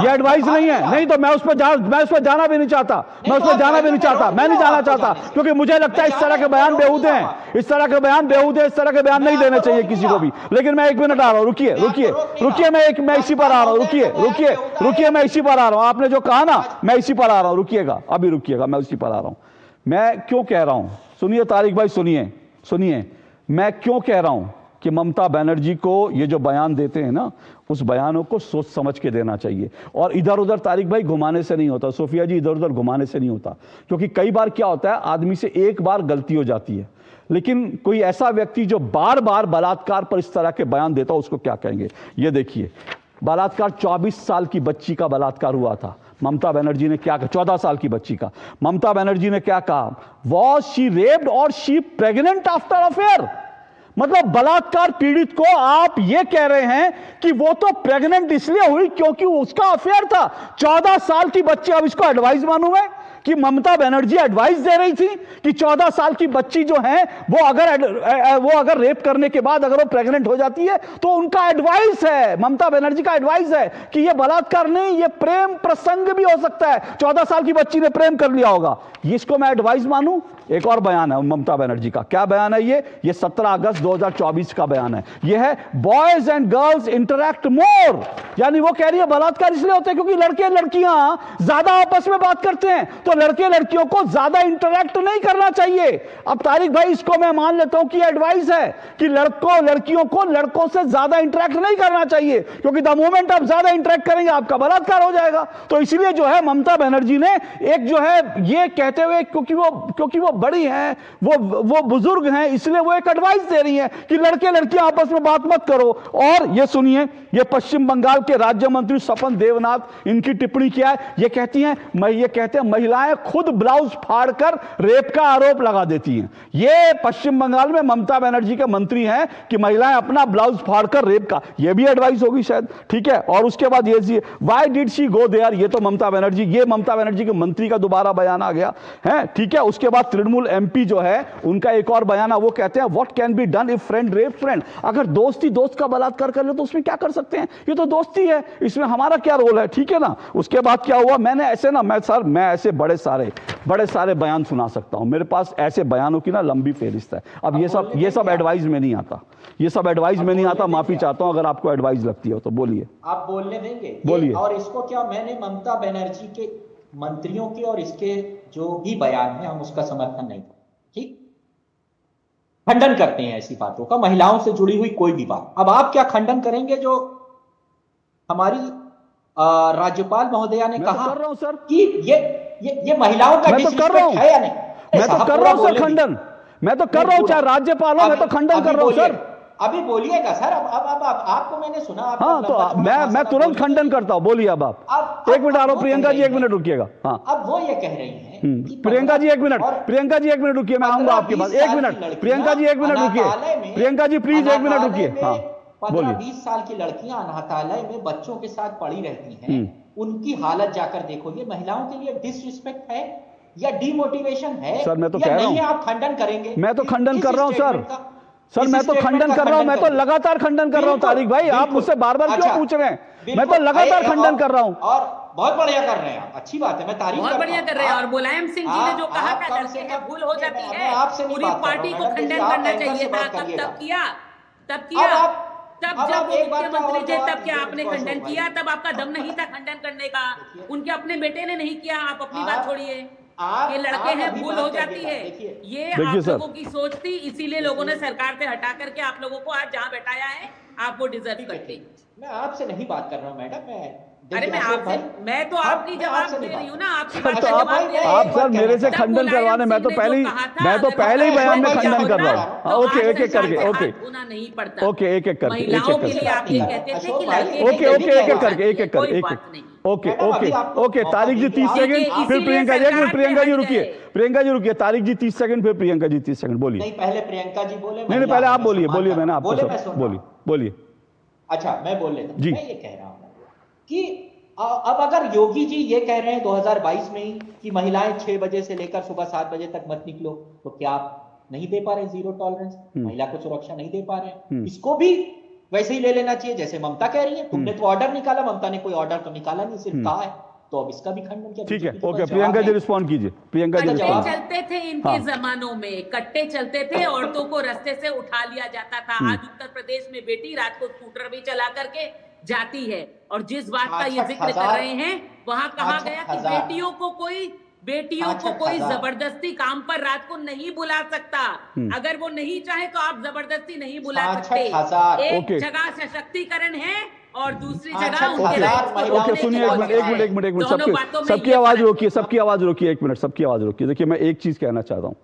ये एडवाइस नहीं है। नहीं तो मैं उस पर जाना भी नहीं चाहता, मैं नहीं जाना चाहता, क्योंकि मुझे लगता है इस तरह के बयान बेहूदे हैं, इस तरह के बयान नहीं देने चाहिए किसी को भी। लेकिन मैं 1 मिनट आ रहा हूं, रुकिए, मैं इसी पर आ रहा हूं, रुकिए, मैं इसी पर आ रहा हूं। आपने जो कहा ना, मैं इसी पर आ रहा हूं, रुकिएगा, अभी रुकिएगा, मैं इसी पर आ रहा हूं। मैं क्यों कह रहा हूं, सुनिए तारिक भाई, सुनिए, मैं क्यों कह रहा हूं कि ममता बनर्जी को ये जो बयान देते हैं ना, उस बयानों को सोच समझ के देना चाहिए। और इधर उधर तारिक भाई घुमाने से नहीं होता, सोफिया जी, इधर उधर घुमाने से नहीं होता। क्योंकि कई बार क्या होता है, आदमी से एक बार गलती हो जाती है, लेकिन कोई ऐसा व्यक्ति जो बार बार बलात्कार पर इस तरह के बयान देता, उसको क्या कहेंगे? ये देखिए, बलात्कार 24 साल की बच्ची का बलात्कार हुआ था। ममता बनर्जी ने क्या कहा? 14 साल की बच्ची का। ममता बनर्जी ने क्या कहा? वॉज शी रेप्ड और शी प्रेग्नेंट आफ्टर अफेयर? मतलब बलात्कार पीड़ित को आप ये कह रहे हैं कि वो तो प्रेग्नेंट इसलिए हुई क्योंकि उसका अफेयर था। 14 साल की बच्ची, अब इसको एडवाइस मानूं मैं कि ममता बनर्जी एडवाइस दे रही थी कि 14 साल की बच्ची जो है वो अगर रेप करने के बाद अगर वो प्रेग्नेंट हो जाती है तो उनका एडवाइस है, ममता बनर्जी का एडवाइस है कि ये बलात्कार नहीं, ये प्रेम प्रसंग भी हो सकता है। 14 साल की बच्ची ने प्रेम कर लिया होगा, इसको मैं एडवाइस मानूं? एक और बयान है ममता बनर्जी का, क्या बयान है ये 17 अगस्त 2024 का बयान है। ये है बॉयज एंड गर्ल्स इंटरैक्ट मोर, यानी वो कह रही है बलात्कार इसलिए होते हैं क्योंकि लड़के लड़कियां ज्यादा आपस में बात करते हैं, तो लड़के लड़कियों को ज्यादा इंटरैक्ट नहीं करना चाहिए। अब तारिक भाई इसको मैं मान लेता हूं कि एडवाइस है कि लड़कियों को लड़कों से ज्यादा इंटरैक्ट नहीं करना चाहिए, क्योंकि द मोमेंट आप ज्यादा इंटरैक्ट करेंगे आपका बलात्कार हो जाएगा। तो इसलिए जो है ममता बनर्जी ने एक जो है ये कहते हुए, क्योंकि वो बड़ी हैं, वो बुजुर्ग हैं, इसलिए वो एक एडवाइस दे रही हैं कि लड़के लड़कियां आपस में बात मत करो। और ये सुनिए, ये पश्चिम बंगाल के राज्य मंत्री सपन देवनाथ, इनकी टिप्पणी क्या है? ये कहते हैं महिलाएं खुद ब्लाउज फाड़कर रेप का आरोप लगा देती हैं। ये पश्चिम बंगाल में ममता बनर्जी के मंत्री हैं कि महिलाएं अपना ब्लाउज फाड़कर रेप का, ये भी एडवाइस होगी शायद, ठीक है। और उसके बाद ये why did she go there, ये तो ममता बनर्जी के मंत्री का दोबारा बयान आ गया है, ठीक है। उसके बाद तृणमूल एमपी जो है उनका एक और बयान है, वो कहते हैं what can be done if friend rape friend. अगर दोस्ती दोस्त का बलात्कार कर ले तो उसमें क्या कर सकते हैं, ये तो दोस्ती है, इसमें हमारा क्या रोल है, ठीक है ना। उसके बाद क्या हुआ, मैं ऐसे बड़े सारे बयान सुना सकता हूं, मेरे पास ऐसे बयानों की ना लंबी फेहरिस्त है। अब ये सब एडवाइस में नहीं आता, ये सब एडवाइस में नहीं आता, माफी चाहता हूं अगर आपको एडवाइस लगती है तो बोलिए। आप बोलने देंगे? बोलिए। और इसको क्या, मैंने ममता बनर्जी के मंत्रियों के और इसके जो भी बयान है हम उसका समर्थन नहीं करते, ठीक, खंडन करते हैं ऐसी बातों का, महिलाओं से जुड़ी हुई कोई भी बात। अब आप क्या खंडन करेंगे जो हमारी राज्यपाल महोदया ने कहा कर रहा हूं सर कि ये महिलाओं का डिसरिस्पेक्ट है या नहीं? मैं तो कर रहा हूं सर खंडन, मैं तो कर रहा हूं, चाहे राज्यपाल हो, मैं तो खंडन कर रहा हूं सर। अभी बोलिएगा सर, अब आपको मैंने सुना। हाँ तो मैं तुरंत खंडन करता हूँ, बोलिए अब आप। एक मिनट आ रहा हूँ, प्रियंका जी 1 मिनट रुकिएगा। हाँ अब वो ये कह रही हैं प्रियंका जी 1 मिनट रुकिए, मैं आऊंगा आपके पास। 1 मिनट प्रियंका जी 1 मिनट रुकिए, प्रियंका जी प्लीज 1 मिनट रुकिए। हाँ 15-20 साल की लड़कियां अनाथालय में बच्चों के साथ पड़ी रहती हैं, उनकी हालत जाकर देखो। ये महिलाओं के लिए डिसरिस्पेक्ट है या डिमोटिवेशन है? सर मैं तो कह रहा हूँ, आप खंडन करेंगे? मैं तो खंडन कर रहा हूँ सर, मैं तो खंडन कर रहा हूं, मैं तो लगातार खंडन कर रहा हूं। तारिक भाई आप मुझसे बार बार क्यों पूछ रहे हैं? मैं तो लगातार खंडन कर रहा हूं। और बहुत बढ़िया कर रहे हैं, अच्छी बात है, मैं तारीफ बहुत बढ़िया कर रहे हैं। और मुलायम सिंह जी ने जो कहा था लड़के हैं भूल हो जाती है, पूरी पार्टी को खंडन करना चाहिए था। तब किया तब जब वो मुख्यमंत्री थे तब क्या आपने खंडन किया? तब आपका दम नहीं था खंडन करने का, उनके अपने बेटे ने नहीं किया। आप अपनी बात छोड़िए, ये लड़के हैं भूल हो जाती है, ये आप लोगों की सोच थी, इसीलिए लोगों ने सरकार से हटा करके आप लोगों को आज जहां बैठाया है। आप वो डिजर्व करते हैं। मैं आपसे नहीं बात कर रहा हूँ मैडम, अरे मैं तो आपकी जवाब दे रही हूँ ना, आपकी बात का तो जवाब दे रही हूँ। आप सर मेरे से खंडन करवाने, मैं तो पहले ही बयान में खंडन कर रहा हूँ। ओके, एक एक करके, ओके नहीं पड़ता, ओके, एक एक करके, महिलाओं के लिए आप ये कहते थे कि लड़के ओके ओके, एक एक करके, एक एक करके, एक एक, ओके ओके ओके। तारिक जी 30 सेकंड, फिर प्रियंका जी। एक मिनट, प्रियंका जी रुकिए, प्रियंका जी रुकिए। तारिक जी 30 सेकंड, फिर प्रियंका जी 30 सेकंड। बोलिए। नहीं, पहले प्रियंका जी बोले। नहीं, पहले आप बोलिए, बोलिए, मैंने आपको सब बोलिए, बोलिए। अच्छा, मैं बोल लेता हूं। जी। मैं ये कह रहा हूं कि अब अगर योगी जी ये कह रहे हैं 2022 में ही कि महिलाएं 6 बजे से लेकर सुबह 7 बजे तक मत निकलो, तो क्या आप नहीं दे पा रहे जीरो टॉलरेंस, महिला को सुरक्षा नहीं दे पा रहे? इसको भी वैसे ही ले लेना चाहिए जैसे ममता कह रही है। तुमने तो ऑर्डर निकाला, ममता ने कोई ऑर्डर तो निकाला नहीं, सिर्फ कहा है। तो अब इसका भी खंडन किया। ठीक है, ओके। प्रियंका जी रिस्पॉन्ड कीजिए। प्रियंका जी कट्टे चलते थे इनके जमानों में, कट्टे चलते थे, औरतों को रास्ते से उठा लिया जाता था। आज उत्तर प्रदेश में बेटी रात को स्कूटर भी चला करके जाती है। और जिस बात का ये जिक्र कर रहे हैं, वहां कहा गया कि बेटियों को कोई जबरदस्ती काम पर रात को नहीं बुला सकता। अगर वो नहीं चाहे तो आप जबरदस्ती नहीं बुला सकते। एक जगह सशक्तिकरण है और दूसरी जगह उनके ओके, सुनिए, एक मिनट, सबकी आवाज रोकिए, सबकी आवाज रोकिए, एक मिनट, सबकी आवाज रोकिए। देखिए, मैं एक चीज कहना चाहता हूं,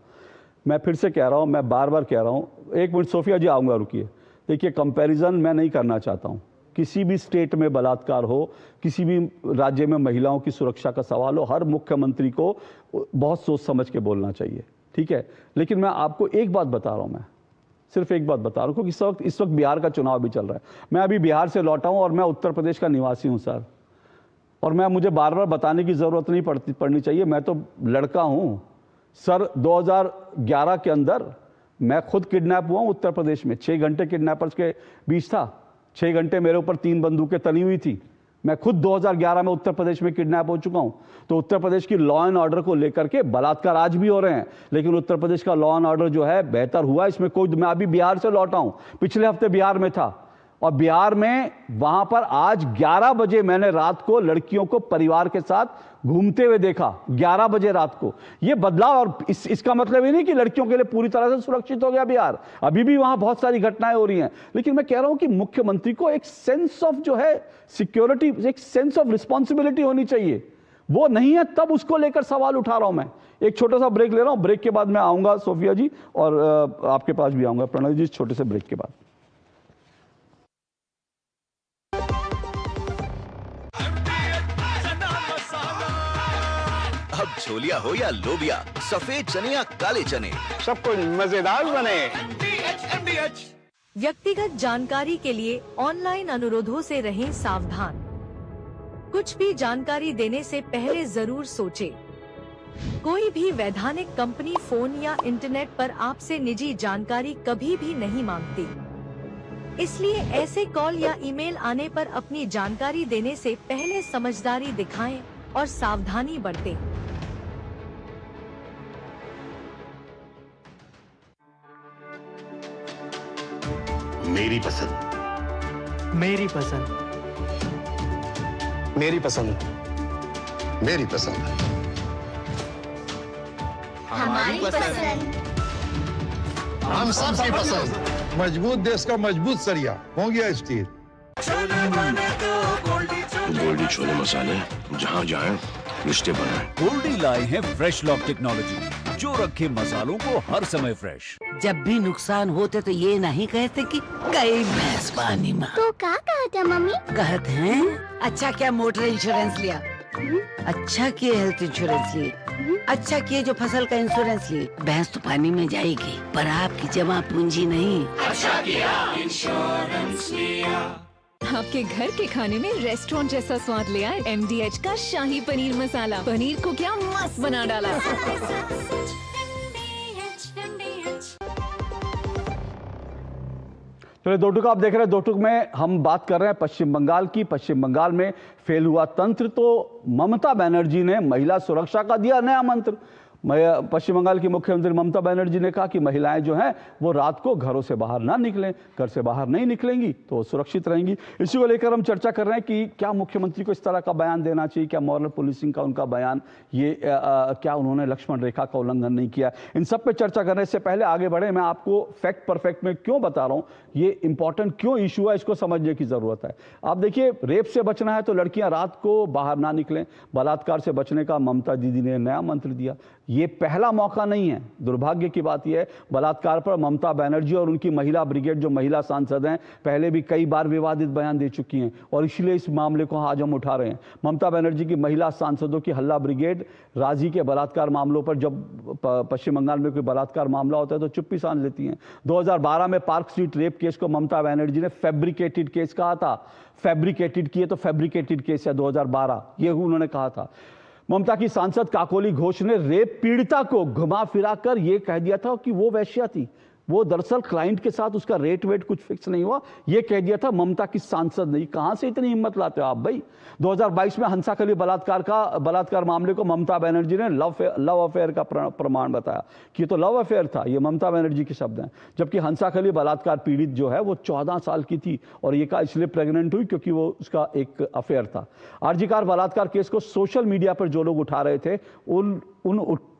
मैं फिर से कह रहा हूं, मैं बार बार कह रहा हूं। एक मिनट सोफिया जी, आऊंगा, रुकिए। देखिए, कंपैरिजन मैं नहीं करना चाहता हूं। किसी भी स्टेट में बलात्कार हो, किसी भी राज्य में महिलाओं की सुरक्षा का सवाल हो, हर मुख्यमंत्री को बहुत सोच समझ के बोलना चाहिए, ठीक है। लेकिन मैं आपको एक बात बता रहा हूं, मैं सिर्फ एक बात बता रहा हूं, क्योंकि इस वक्त बिहार का चुनाव भी चल रहा है। मैं अभी बिहार से लौटा हूं और मैं उत्तर प्रदेश का निवासी हूं सर, और मुझे बार बार बताने की जरूरत नहीं पड़नी चाहिए। मैं तो लड़का हूं सर। 2011 के अंदर मैं खुद किडनैप हुआ हूं उत्तर प्रदेश में। 6 घंटे किडनैपर्स के बीच था, 6 घंटे मेरे ऊपर 3 बंदूकें तनी हुई थी। मैं खुद 2011 में उत्तर प्रदेश में किडनैप हो चुका हूं। तो उत्तर प्रदेश की लॉ एंड ऑर्डर को लेकर के बलात्कार आज भी हो रहे हैं, लेकिन उत्तर प्रदेश का लॉ एंड ऑर्डर जो है बेहतर हुआ, इसमें कोई। मैं अभी बिहार से लौटा हूं, पिछले हफ्ते बिहार में था, और बिहार में वहां पर आज 11 बजे मैंने रात को लड़कियों को परिवार के साथ घूमते हुए देखा, 11 बजे रात को। यह बदलाव, और इसका मतलब ये नहीं कि लड़कियों के लिए पूरी तरह से सुरक्षित हो गया बिहार। अभी भी वहां बहुत सारी घटनाएं हो रही हैं, लेकिन मैं कह रहा हूं कि मुख्यमंत्री को एक सेंस ऑफ जो है सिक्योरिटी, एक सेंस ऑफ रिस्पॉन्सिबिलिटी होनी चाहिए। वो नहीं है, तब उसको लेकर सवाल उठा रहा हूं मैं। एक छोटा सा ब्रेक ले रहा हूं, ब्रेक के बाद मैं आऊंगा सोफिया जी, और आपके पास भी आऊंगा प्रणव जी, छोटे से ब्रेक के बाद। अब छोलिया हो या लोबिया, सफेद चने या काले चने, सब कुछ मजेदार बने। व्यक्तिगत जानकारी के लिए ऑनलाइन अनुरोधों से रहें सावधान। कुछ भी जानकारी देने से पहले जरूर सोचें। कोई भी वैधानिक कंपनी फोन या इंटरनेट पर आपसे निजी जानकारी कभी भी नहीं मांगती, इसलिए ऐसे कॉल या ईमेल आने पर अपनी जानकारी देने से पहले समझदारी दिखाएं और सावधानी बरतें। मेरी पसंद, मेरी पसंद, मेरी पसंद, मेरी पसंद, हमारी पसंद, हम सबकी पसंद। मजबूत देश का मजबूत सरिया हो गया स्टील। गोल्डी छोले मसाले, जहाँ जाए रिश्ते बनाए। गोल्डी लाए हैं फ्रेश लॉक टेक्नोलॉजी, जो रखे मसालों को हर समय फ्रेश। जब भी नुकसान होते तो ये नहीं कहते कि गई भैंस पानी में। तो क्या कहते मम्मी? कहते हैं अच्छा क्या मोटर इंश्योरेंस लिया, अच्छा किए हेल्थ इंश्योरेंस लिए, अच्छा किए जो फसल का इंश्योरेंस लिए। भैंस तो पानी में जाएगी पर आपकी जमा पूंजी नहीं। अच्छा किया इंश्योरेंस लिया। आपके घर के खाने में रेस्टोरेंट जैसा स्वाद ले आए MDH का शाही पनीर मसाला। पनीर को क्या मस्त बना डाला। चलिए, दो टुक आप देख रहे हैं। दो टुक में हम बात कर रहे हैं पश्चिम बंगाल की। पश्चिम बंगाल में फेल हुआ तंत्र। तो ममता बनर्जी ने महिला सुरक्षा का दिया नया मंत्र। पश्चिम बंगाल की मुख्यमंत्री ममता बनर्जी ने कहा कि महिलाएं जो हैं वो रात को घरों से बाहर ना निकलें, घर से बाहर नहीं निकलेंगी तो सुरक्षित रहेंगी। इसी को लेकर हम चर्चा कर रहे हैं कि क्या मुख्यमंत्री को इस तरह का बयान देना चाहिए, क्या मॉरल पुलिसिंग का उनका बयान, ये क्या उन्होंने लक्ष्मण रेखा का उल्लंघन नहीं किया। इन सब पे चर्चा करने से पहले आगे बढ़े, मैं आपको फैक्ट परफेक्ट में क्यों बता रहा हूँ, ये इंपॉर्टेंट क्यों इशू है, इसको समझने की जरूरत है। आप देखिए, रेप से बचना है तो लड़कियां रात को बाहर ना निकलें, बलात्कार से बचने का ममता दीदी ने नया मंत्र दिया। ये पहला मौका नहीं है। दुर्भाग्य की बात यह है, बलात्कार पर ममता बनर्जी और उनकी महिला ब्रिगेड, जो महिला सांसद हैं, पहले भी कई बार विवादित बयान दे चुकी हैं और इसलिए इस मामले को आज हम उठा रहे हैं। ममता बनर्जी की महिला सांसदों की हल्ला ब्रिगेड राजी के बलात्कार मामलों पर, जब पश्चिम बंगाल में कोई बलात्कार मामला होता है तो चुप्पी साध लेती हैं। 2012 में पार्क स्ट्रीट रेप केस को ममता बनर्जी ने फैब्रिकेटेड केस कहा था। फैब्रिकेटेड किए तो फैब्रिकेटेड केस है 2012, ये उन्होंने कहा था। ममता की सांसद काकोली घोष ने रेप पीड़िता को घुमा फिराकर यह कह दिया था कि वो वैश्या थी, वो दरअसल क्लाइंट के साथ उसका रेट वेट कुछ फिक्स नहीं हुआ, ये कह दिया था ममता की सांसद नहीं। कहां से इतनी हिम्मत लाते हो आप भाई। 2022 में हंसाकली बलात्कार मामले को ममता बनर्जी ने लव अफेयर का प्रमाण बताया कि ये तो लव अफेयर था। ये ममता बनर्जी के शब्द हैं। जबकि हंसाकली बलात्कार पीड़ित जो है वो 14 साल की थी और ये कहा इसलिए प्रेग्नेंट हुई क्योंकि वो उसका एक अफेयर था। आरजीकर बलात्कार केस को सोशल मीडिया पर जो लोग उठा रहे थे, उन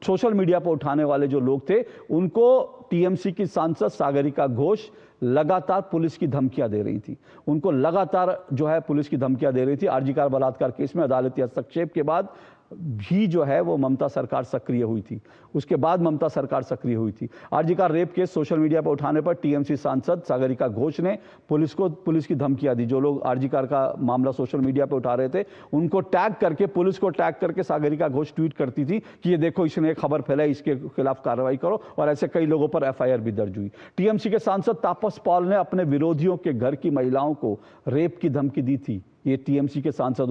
सोशल मीडिया पर उठाने वाले जो लोग थे, उनको टीएमसी की सांसद सागरिका घोष लगातार पुलिस की धमकियां दे रही थी। उनको लगातार जो है पुलिस की धमकियां दे रही थी। आरजीकर बलात्कार केस में अदालती हस्तक्षेप के बाद भी जो है वो ममता सरकार सक्रिय हुई थी। उसके बाद ममता सरकार सक्रिय हुई थी। RG Kar rape case social media पर उठाने पर टीएमसी सांसद सागरिका घोष ने पुलिस की धमकियां दी। जो लोग आरजीकर का मामला सोशल मीडिया पर उठा रहे थे, उनको टैग करके, पुलिस को टैग करके सागरिका घोष ट्वीट करती थी कि ये देखो इसने एक खबर फैलाई, इसके खिलाफ कार्रवाई करो, और ऐसे कई लोगों पर एफआईआर भी दर्ज हुई। टीएमसी के सांसद तापस पॉल ने अपने विरोधियों के घर की महिलाओं को रेप की धमकी दी थी। ये टीएमसी के सांसद,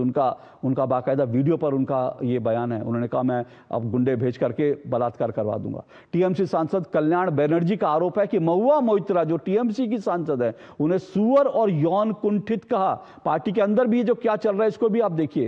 उनका बाकायदा वीडियो पर उनका ये बयान है। उन्होंने कहा मैं अब गुंडे भेज करके बलात्कार करवा दूंगा। टीएमसी सांसद कल्याण बनर्जी का आरोप है कि महुआ मोइत्रा, जो टीएमसी की सांसद है, उन्हें सुअर और यौन कुंठित कहा। पार्टी के अंदर भी जो क्या चल रहा है इसको भी आप देखिए।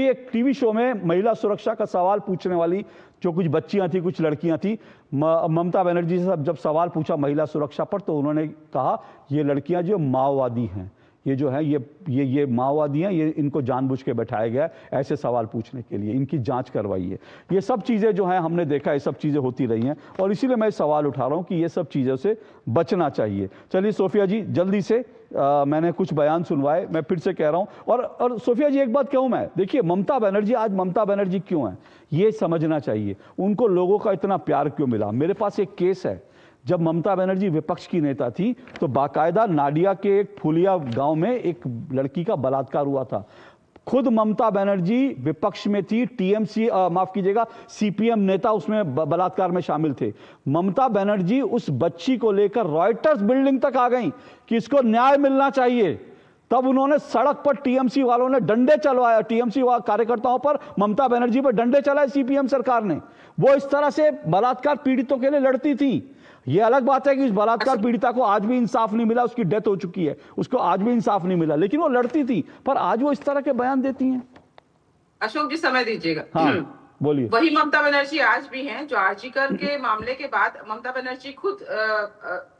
एक टीवी शो में महिला सुरक्षा का सवाल पूछने वाली जो कुछ बच्चियां थी, कुछ लड़कियां थी, ममता बनर्जी से जब सवाल पूछा महिला सुरक्षा पर, तो उन्होंने कहा ये लड़कियां जो माओवादी हैं, ये जो है ये माओवादी हैं, ये इनको जानबूझ के बैठाया गया ऐसे सवाल पूछने के लिए, इनकी जांच करवाइए। ये सब चीज़ें जो हैं हमने देखा, ये सब चीज़ें होती रही हैं और इसीलिए मैं सवाल उठा रहा हूं कि ये सब चीज़ों से बचना चाहिए। चलिए सोफिया जी, जल्दी से मैंने कुछ बयान सुनवाए, मैं फिर से कह रहा हूं। और सोफिया जी, एक बात कहूं मैं, देखिए ममता बनर्जी आज ममता बनर्जी क्यों है ये समझना चाहिए। उनको लोगों का इतना प्यार क्यों मिला। मेरे पास एक केस है, जब ममता बनर्जी विपक्ष की नेता थी तो बाकायदा नाडिया के एक फुलिया गांव में एक लड़की का बलात्कार हुआ था। खुद ममता बनर्जी विपक्ष में थी, टीएमसी माफ कीजिएगा सीपीएम नेता उसमें बलात्कार में शामिल थे। ममता बनर्जी उस बच्ची को लेकर रॉयटर्स बिल्डिंग तक आ गई कि इसको न्याय मिलना चाहिए। तब उन्होंने सड़क पर टीएमसी वालों ने डंडे चलवाया, टीएमसी कार्यकर्ताओं पर, ममता बनर्जी पर डंडे चलाए सीपीएम सरकार ने। वो इस तरह से बलात्कार पीड़ितों के लिए लड़ती थी। ये अलग बात है कि इस बलात्कार पीड़िता को आज भी इंसाफ नहीं मिला, उसकी डेथ हो चुकी है, उसको आज भी इंसाफ नहीं मिला, लेकिन वो लड़ती थी। पर आज वो इस तरह के बयान देती हैं। अशोक जी समय दीजिएगा। हाँ बोलिए। वही ममता बनर्जी आज भी हैं जो आरजीकर के मामले के बाद ममता बनर्जी खुद,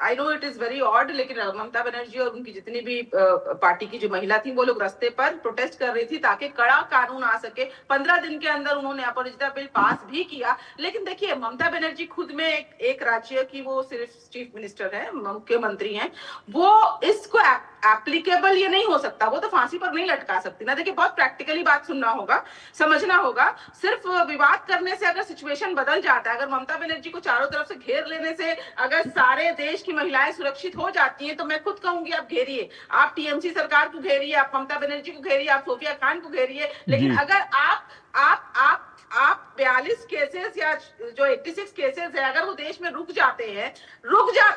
I know it is very odd, लेकिन ममता बनर्जी और उनकी जितनी भी पार्टी की जो महिला थी वो लोग रास्ते पर प्रोटेस्ट कर रही थी ताकि कड़ा कानून आ सके। 15 दिन के अंदर उन्होंने अपराजिता बिल पास भी किया। लेकिन देखिए ममता बनर्जी खुद में एक राज्य की वो सिर्फ चीफ मिनिस्टर है, मुख्यमंत्री हैं, वो इसको एप्लीकेबल ये नहीं हो सकता, वो तो फांसी पर नहीं लटका सकती ना। देखिए बहुत प्रैक्टिकली बात सुनना होगा, समझना होगा। सिर्फ विवाद करने से अगर सिचुएशन बदल जाता है, अगर ममता बनर्जी को चारों तरफ से घेर लेने से अगर सारे देश की महिलाएं सुरक्षित हो जाती हैं, तो मैं खुद कहूंगी आप घेरिए, आप टीएमसी सरकार को घेरिए, आप ममता बनर्जी को घेरिए, आप सोफिया खान को घेरिए। लेकिन अगर आप 42 केसेस या जो 86 केसेस है, अगर वो देश में रुक जाते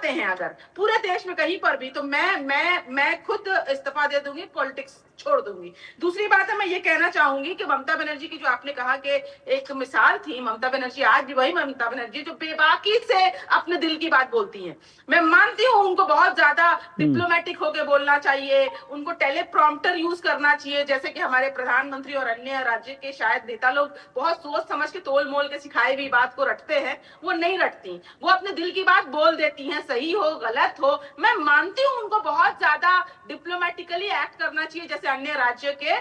हैं अगर पूरे देश में कहीं पर भी, तो मैं खुद इस्तीफा दे दूंगी, पॉलिटिक्स छोड़ दूंगी। दूसरी बात है, मैं ये कहना चाहूंगी कि ममता बनर्जी की जो आपने कहा कि एक मिसाल थी, ममता बनर्जी आज भी वही ममता बनर्जी जो बेबाकी से अपने दिल की बात बोलती हैं। मैं मानती हूँ उनको बहुत ज्यादा डिप्लोमेटिक होकर बोलना चाहिए, उनको टेलीप्रॉम्प्टर यूज करना चाहिए, जैसे कि हमारे प्रधानमंत्री और अन्य राज्य के शायद नेता लोग बहुत सोच समझ के तोल मोल के सिखाई हुई बात को रटते हैं। वो नहीं रटती, वो अपने दिल की बात बोल देती हैं, सही हो गलत हो। मैं मानती हूँ उनको बहुत ज्यादा डिप्लोमेटिकली एक्ट करना चाहिए, जैसे अन्य राज्य के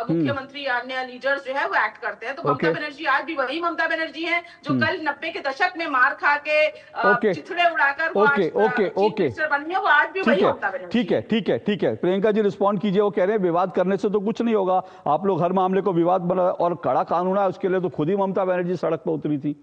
मुख्यमंत्री अन्य लीडर्स जो है वो एक्ट करते हैं। तो ममता बनर्जी आज भी वही ममता बनर्जी है जो कल 90 के दशक में मार खा के चिथड़े उड़ाकर बनी है, वो आज भी वही ममता बनर्जी। ठीक है प्रियंका जी रिस्पॉन्ड कीजिए। वो कह रहे हैं विवाद करने से तो कुछ नहीं होगा, आप लोग हर मामले को विवाद बना और कड़ा कानून है उसके लिए तो खुद ही ममता बनर्जी सड़क पर उतरी थी।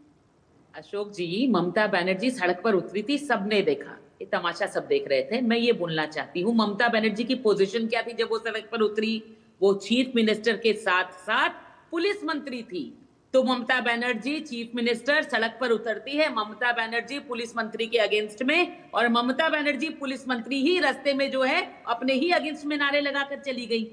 अशोक जी, ममता बनर्जी सड़क पर उतरी थी, सबने देखा, ये तमाशा सब देख रहे थे। मैं ये बोलना चाहती हूँ, ममता बनर्जी की पोजीशन क्या थी जब वो सड़क पर उतरी? वो चीफ मिनिस्टर के साथ साथ पुलिस मंत्री थी। तो ममता बनर्जी चीफ मिनिस्टर सड़क पर उतरती है, ममता बनर्जी पुलिस मंत्री के अगेंस्ट में, और ममता बनर्जी पुलिस मंत्री ही रास्ते में जो है अपने ही अगेंस्ट में नारे लगाकर चली गई।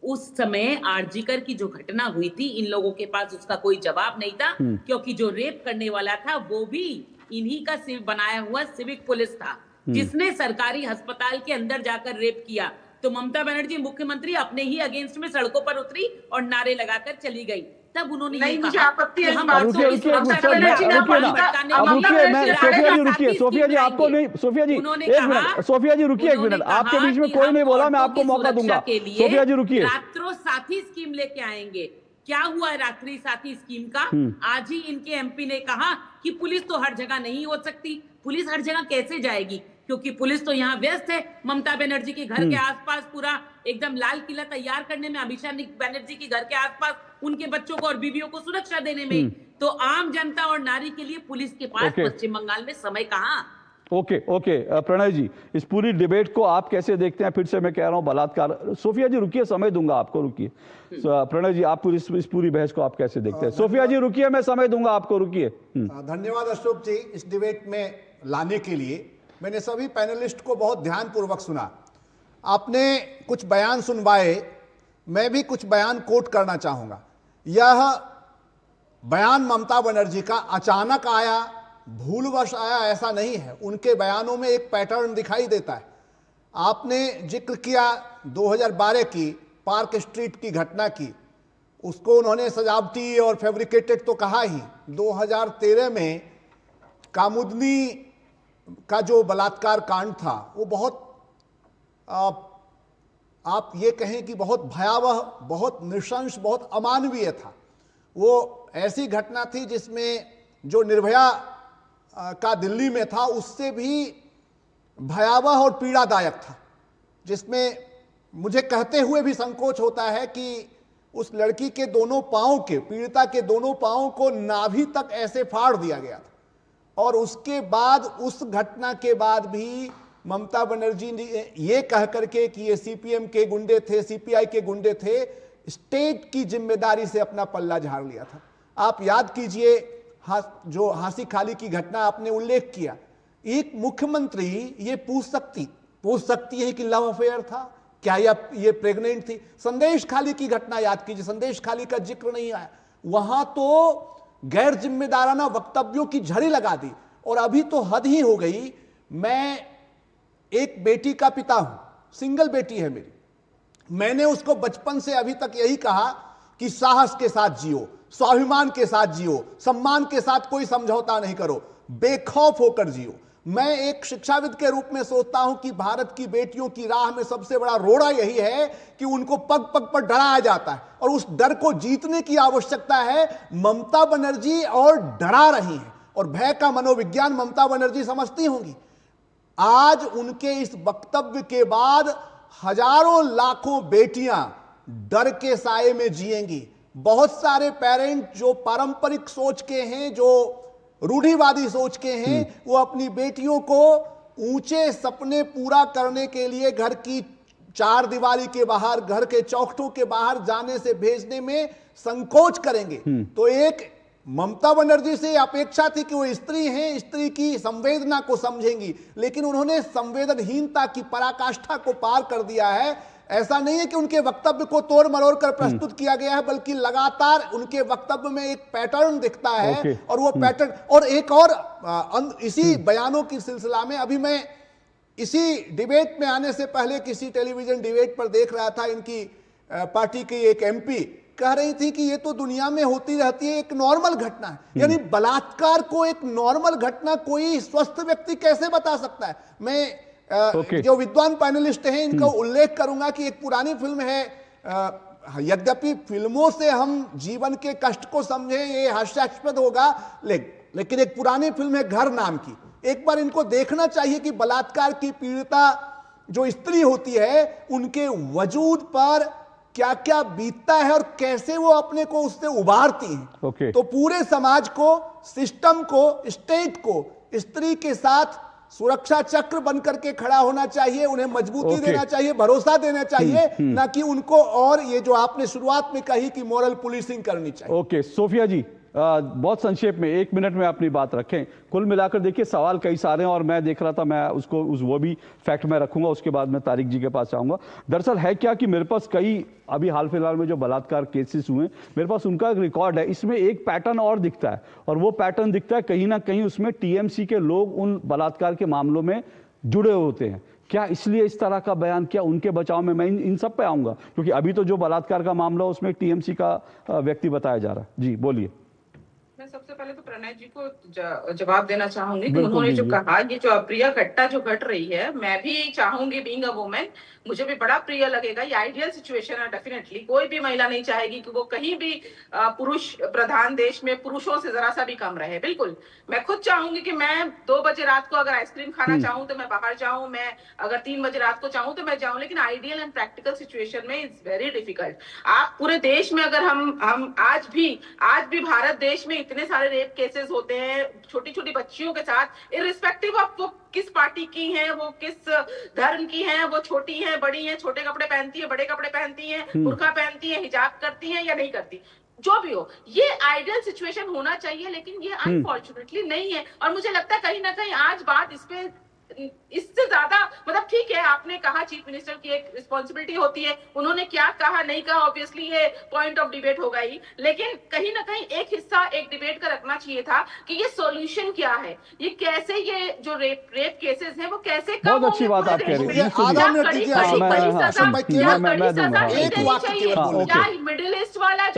उस समय आरजीकर की जो घटना हुई थी, इन लोगों के पास उसका कोई जवाब नहीं था, क्योंकि जो रेप करने वाला था वो भी इन्हीं का बनाया हुआ सिविक पुलिस था, जिसने सरकारी अस्पताल के अंदर जाकर रेप किया। तो ममता बनर्जी मुख्यमंत्री अपने ही अगेंस्ट में सड़कों पर उतरी और नारे लगाकर चली गई। तब उन्होंने नहीं, मुझे आपत्ति है। सोफिया जी आपको नहीं, सोफिया जी एक मिनट, सोफिया जी रुकिए एक मिनट, आपके बीच में कोई नहीं बोला, मैं आपको मौका दूंगा। सोफिया जी रुकिए। रात्रों साथी स्कीम लेके आएंगे। क्या हुआ रात्रि साथी स्कीम का? आज ही इनके एमपी ने कहा कि पुलिस तो हर जगह नहीं हो सकती। पुलिस हर जगह कैसे जाएगी? क्योंकि पुलिस तो यहाँ व्यस्त है ममता बनर्जी के घर के आसपास पूरा एकदम लाल किला तैयार करने में, अमीषा बनर्जी के घर के आसपास उनके बच्चों को और बीवियों को सुरक्षा देने में। तो आम जनता और नारी के लिए पुलिस के पास पश्चिम बंगाल में समय कहाँ? ओके प्रणय जी, इस पूरी डिबेट को आप कैसे देखते हैं? फिर से मैं कह रहा हूं बलात्कार। सोफिया जी रुकिए, समय दूंगा आपको, रुकिए। प्रणय जी आप इस पूरी बहस को आप कैसे देखते हैं? सोफिया जी रुकिए, मैं समय दूंगा आपको, रुकिए। धन्यवाद अशोक जी इस डिबेट में लाने के लिए। मैंने सभी पैनलिस्ट को बहुत ध्यानपूर्वक सुना। आपने कुछ बयान सुनवाए, मैं भी कुछ बयान कोट करना चाहूंगा। यह बयान ममता बनर्जी का अचानक आया, भूलवश आया ऐसा नहीं है। उनके बयानों में एक पैटर्न दिखाई देता है। आपने जिक्र किया 2012 की पार्क स्ट्रीट की घटना की, उसको उन्होंने सजावटी और फैब्रिकेटेड तो कहा ही। 2013 में कामुदनी का जो बलात्कार कांड था वो बहुत आप ये कहें कि बहुत भयावह, बहुत नृशंस, बहुत अमानवीय था। वो ऐसी घटना थी जिसमें जो निर्भया का दिल्ली में था उससे भी भयावह और पीड़ादायक था, जिसमें मुझे कहते हुए भी संकोच होता है कि उस लड़की के दोनों पांव के, पीड़िता के दोनों पांव को नाभि तक ऐसे फाड़ दिया गया था। और उसके बाद, उस घटना के बाद भी ममता बनर्जी ने ये कह करके कि ये सीपीएम के गुंडे थे, सीपीआई के गुंडे थे, स्टेट की जिम्मेदारी से अपना पल्ला झाड़ लिया था। आप याद कीजिए जो हांसी खाली की घटना आपने उल्लेख किया, एक मुख्यमंत्री ये पूछ सकती है कि लव अफेयर था क्या, या ये प्रेग्नेंट थी? संदेश खाली की घटना याद कीजिए, संदेश खाली का जिक्र नहीं आया। वहां तो गैर जिम्मेदाराना वक्तव्यों की झड़ी लगा दी। और अभी तो हद ही हो गई। मैं एक बेटी का पिता हूं, सिंगल बेटी है मेरी। मैंने उसको बचपन से अभी तक यही कहा कि साहस के साथ जियो, स्वाभिमान के साथ जियो, सम्मान के साथ कोई समझौता नहीं करो, बेखौफ होकर जियो। मैं एक शिक्षाविद के रूप में सोचता हूं कि भारत की बेटियों की राह में सबसे बड़ा रोड़ा यही है कि उनको पग पग पर डराया जाता है, और उस डर को जीतने की आवश्यकता है। ममता बनर्जी और डरा रही हैं, और भय का मनोविज्ञान ममता बनर्जी समझती होंगी। आज उनके इस वक्तव्य के बाद हजारों लाखों बेटियां डर के साए में जिएंगी। बहुत सारे पेरेंट जो पारंपरिक सोच के हैं, जो रूढ़िवादी सोच के हैं, वो अपनी बेटियों को ऊंचे सपने पूरा करने के लिए घर की चार दीवारी के बाहर, घर के चौखटों के बाहर जाने से भेजने में संकोच करेंगे। तो एक ममता बनर्जी से अपेक्षा थी कि वो स्त्री हैं, स्त्री की संवेदना को समझेंगी, लेकिन उन्होंने संवेदनहीनता की पराकाष्ठा को पार कर दिया है। ऐसा नहीं है कि उनके वक्तव्य को तोड़ मरोड़ कर प्रस्तुत किया गया है, बल्कि लगातार उनके वक्तव्य में एक पैटर्न दिखता है। और वो पैटर्न, और एक और इसी बयानों की सिलसिला में अभी मैं इसी डिबेट में आने से पहले किसी टेलीविजन डिबेट पर देख रहा था, इनकी पार्टी की एक एमपी कह रही थी कि ये तो दुनिया में होती रहती है, एक नॉर्मल घटना है। यानी बलात्कार को एक नॉर्मल घटना कोई स्वस्थ व्यक्ति कैसे बता सकता है? मैं जो विद्वान पैनलिस्ट हैं इनका उल्लेख करूंगा कि एक पुरानी फिल्म है, यद्यपि फिल्मों से हम जीवन के कष्ट को समझें ये हास्यास्पद होगा, लेकिन एक पुरानी फिल्म है घर नाम की, एक बार इनको देखना चाहिए कि बलात्कार की पीड़िता जो स्त्री होती है उनके वजूद पर क्या क्या बीतता है और कैसे वो अपने को उससे उबारती हैं। तो पूरे समाज को, सिस्टम को, स्टेट को स्त्री के साथ सुरक्षा चक्र बनकर के खड़ा होना चाहिए, उन्हें मजबूती देना चाहिए, भरोसा देना चाहिए, ना कि उनको, और ये जो आपने शुरुआत में कही कि मोरल पुलिसिंग करनी चाहिए। ओके सोफिया जी, बहुत संक्षेप में 1 मिनट में अपनी बात रखें। कुल मिलाकर देखिए सवाल कई सारे हैं और मैं देख रहा था, मैं उसको वो भी फैक्ट में रखूंगा, उसके बाद मैं तारिक जी के पास आऊंगा। दरअसल है क्या कि मेरे पास कई अभी हाल फिलहाल में जो बलात्कार केसेस हुए मेरे पास उनका एक रिकॉर्ड है। इसमें एक पैटर्न और दिखता है, और वो पैटर्न दिखता है कहीं ना कहीं उसमें टीएमसी के लोग उन बलात्कार के मामलों में जुड़े होते हैं। क्या इसलिए इस तरह का बयान, क्या उनके बचाव में? मैं इन सब पे आऊंगा, क्योंकि अभी तो जो बलात्कार का मामला उसमें टीएमसी का व्यक्ति बताया जा रहा है। जी बोलिए। मैं सबसे पहले तो प्रणय जी को जवाब देना चाहूंगी कि उन्होंने जो कहा, ये जो अप्रिय घटना जो घट रही है, मैं भी यही चाहूंगी, बीइंग अ वुमेन, मुझे भी बड़ा प्रिय लगेगा। ये आइडियल सिचुएशन है डेफिनेटली। कोई भी महिला नहीं चाहेगी कि वो कहीं भी पुरुष प्रधान देश में पुरुषों से जरा सा भी कम रहे। बिल्कुल, मैं खुद चाहूंगी कि मैं 2 बजे रात को अगर आइसक्रीम खाना चाहूँ तो मैं बाहर जाऊं, मैं अगर 3 बजे रात को चाहूँ तो मैं जाऊं, लेकिन आइडियल एंड प्रैक्टिकल सिचुएशन में इट्स वेरी डिफिकल्ट। आप पूरे देश में अगर हम आज भी भारत देश में इतने सारे रेप केसेस होते हैं छोटी छोटी बच्चियों के साथ, इररिस्पेक्टिव ऑफ वो किस पार्टी की हैं, वो किस धर्म की हैं, वो छोटी हैं, बड़ी हैं, छोटे कपड़े पहनती है, बड़े कपड़े पहनती हैं, बुर्का पहनती है, हिजाब करती हैं या नहीं करती, जो भी हो, ये आइडियल सिचुएशन होना चाहिए, लेकिन ये अनफॉर्चुनेटली नहीं है। और मुझे लगता है कहीं ना कहीं आज बात इस पे इससे ज्यादा, मतलब ठीक है आपने कहा चीफ मिनिस्टर की एक रिस्पॉन्सिबिलिटी होती है, उन्होंने क्या कहा नहीं कहा ऑब्वियसली ये पॉइंट ऑफ डिबेट होगा ही, लेकिन कहीं ना कहीं एक हिस्सा एक डिबेट का रखना चाहिए था कि ये सॉल्यूशन क्या है, ये कैसे, ये जो रेप केसेस हैं वो कैसे कम होंगे। बहुत अच्छी बात आप कह रही हैं। मिडिल ईस्ट वाला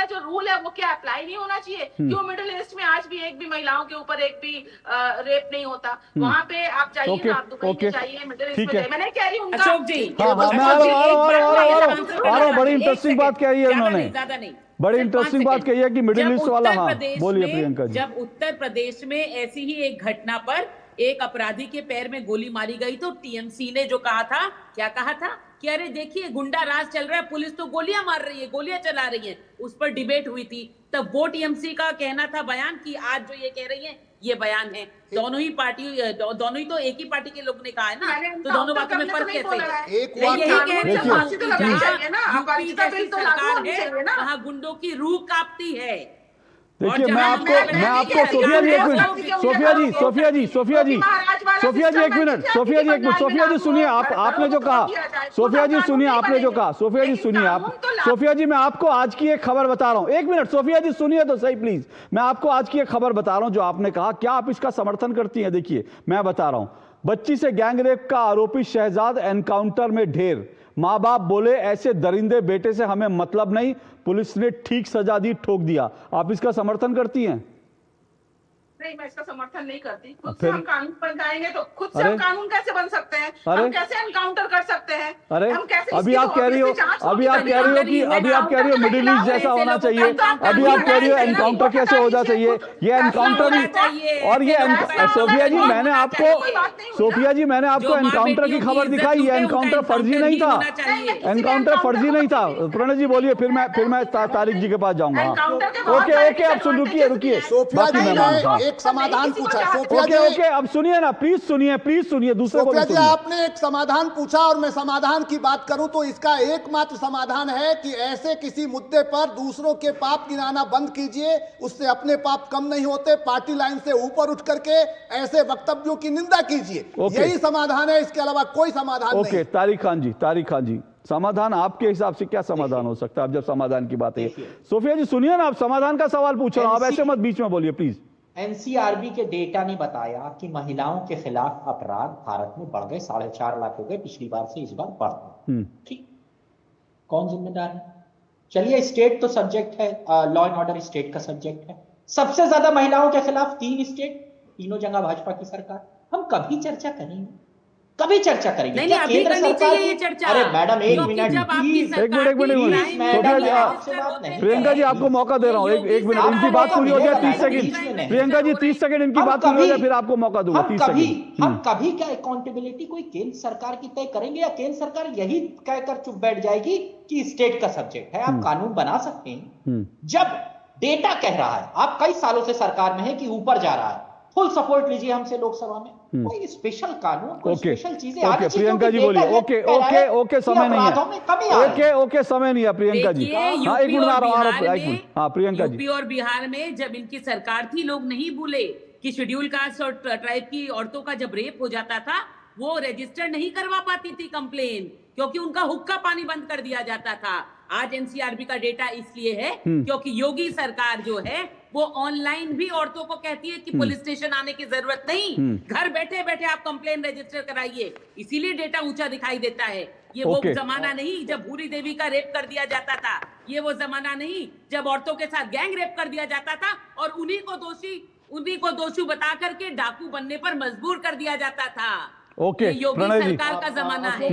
जो रूल है वो क्या अप्लाई नहीं होना चाहिए? क्यों मिडिल ईस्ट में आज भी एक भी महिलाओं के ऊपर एक भी रेप नहीं होता? वहाँ पे आप जाइए ना, आप दुबई में जाइए, मिडिल ईस्ट में, मैं नहीं कह रही हूँ अशोक जी, बड़ी इंटरेस्टिंग बात कह रही है उन्होंने, बड़ी इंटरेस्टिंग बात कही है कि मिडिल ईस्ट वाला। हाँ बोलिए प्रियंका जी। जब उत्तर प्रदेश में ऐसी ही एक घटना पर एक अपराधी के पैर में गोली मारी गई तो टीएमसी ने जो कहा था, क्या कहा था कि अरे देखिए गुंडा राज चल रहा है, पुलिस तो गोलियां मार रही है, गोलियां चला रही है, उस पर डिबेट हुई थी। तब वो टीएमसी का कहना था बयान कि आज जो ये कह रही है ये बयान है। दोनों ही पार्टी, दोनों ही तो एक ही पार्टी के लोग ने कहा है ना, तो दोनों बातों में फर्क कैसे है? वहाँ गुंडों की रूह कांपती है। देखिए मैं आपको सोफिया जी एक मिनट, सोफिया जी एक मिनट, सुनिए आपने जो कहा, सोफिया जी सुनिए आपने जो कहा, सोफिया जी मैं आपको आज की एक खबर बता रहा हूं। 1 मिनट सोफिया जी सुनिए तो सही प्लीज। मैं आपको आज की एक खबर बता रहा हूं जो आपने कहा, क्या आप इसका समर्थन करती हैं? देखिए मैं बता रहा हूं, बच्ची से गैंगरेप का आरोपी शहजाद एनकाउंटर में ढेर, माँ बाप बोले ऐसे दरिंदे बेटे से हमें मतलब नहीं, पुलिस ने ठीक सजा दी, ठोक दिया। आप इसका समर्थन करती हैं? नहीं, मैं इसका समर्थन नहीं करती। खुद से हम कानून बनाएंगे तो खुद से हम कानून कैसे बन सकते हैं? हम कैसे एनकाउंटर कर सकते हैं? अरे हम कैसे? अभी आप कह रही हो मिडिल ईस्ट जैसा होना चाहिए, अभी आप कह रही हो एनकाउंटर कैसे होना चाहिए? ये एनकाउंटर ही, और ये सोफिया जी मैंने आपको एनकाउंटर की खबर दिखाई, ये एनकाउंटर फर्जी नहीं था, एनकाउंटर फर्जी नहीं था। प्रणय जी बोलिए, फिर मैं तारिक जी के पास जाऊंगा। ओके आप सुन, रुकिए बाकी मैं एक समाधान पूछा। सोफिया ओके ओके, अब सुनिए ना, प्लीज सुनिए, दूसरे को सोफिया जी, सुनिए। आपने एक समाधान पूछा और मैं समाधान की बात करूं तो इसका एकमात्र समाधान है कि ऐसे किसी मुद्दे पर दूसरों के पाप गिनाना बंद कीजिए, उससे अपने पाप कम नहीं होते। पार्टी लाइन से ऊपर उठ करके ऐसे वक्तव्यों की निंदा कीजिए, यही समाधान है, इसके अलावा कोई समाधान नहीं। ओके, तारिक खान जी, समाधान आपके हिसाब से क्या समाधान हो सकता है? अब जब समाधान की बात है, सोफिया जी सुनिए ना, आप समाधान का सवाल पूछ रहा हूं, आप ऐसे मत बीच में बोलिए प्लीज। एनसीआरबी के डेटा ने बताया कि महिलाओं के खिलाफ अपराध भारत में बढ़ गए, 4.5 लाख हो गए पिछली बार से, इस बार बढ़ गए। ठीक, कौन जिम्मेदार है? चलिए, स्टेट तो सब्जेक्ट है, लॉ एंड ऑर्डर स्टेट का सब्जेक्ट है। सबसे ज्यादा महिलाओं के खिलाफ 3 स्टेट, तीनों जगह भाजपा की सरकार। हम कभी चर्चा करेंगे, कभी चर्चा करेंगे। नहीं, अभी करनी चाहिए ये चर्चा। अरे मैडम, एक मिनट, प्रियंका जी आपको मौका दे रहा हूँ, एक मिनट, इनकी बात पूरी हो जाए, 30 सेकंड। प्रियंका जी 30 सेकंड इनकी बात पूरी हो जाए, फिर आपको मौका दूंगा 30 सेकंड। हम कभी क्या अकाउंटेबिलिटी कोई केंद्र सरकार की तय करेंगे, या केंद्र सरकार यही कहकर चुप बैठ जाएगी कि स्टेट का सब्जेक्ट है? आप कानून बना सकते हैं जब डेटा कह रहा है, आप कई सालों से सरकार में है कि ऊपर जा रहा है, फुल सपोर्ट लीजिए हमसे लोकसभा में। कोई स्पेशल कानून, कोई स्पेशल चीजें। प्रियंका जी बोलिए। ओके, समय नहीं है। ओके, समय नहीं है प्रियंका जी। हाँ, एक मिनट, हाँ प्रियंका जी। यूपी और बिहार में जब इनकी सरकार थी, लोग नहीं भूले कि शेड्यूल कास्ट और ट्राइब की औरतों का जब रेप हो जाता था, वो रजिस्टर नहीं करवा पाती थी कंप्लेन, क्योंकि उनका हुक्का पानी बंद कर दिया जाता था। आज एनसीआरबी का डेटा इसलिए है क्योंकि योगी सरकार जो है वो ऑनलाइन भी औरतों को कहती है कि पुलिस स्टेशन आने की जरूरत नहीं, घर बैठे बैठे आप कंप्लेन रजिस्टर कराइए। इसीलिए डेटा ऊंचा दिखाई देता है। ये वो जमाना नहीं जब भूरी देवी का रेप कर दिया जाता था, ये वो जमाना नहीं जब औरतों के साथ गैंग रेप कर दिया जाता था और उन्हीं को दोषी बता करके डाकू बनने पर मजबूर कर दिया जाता था। ओके, योगी सरकार का जमाना है।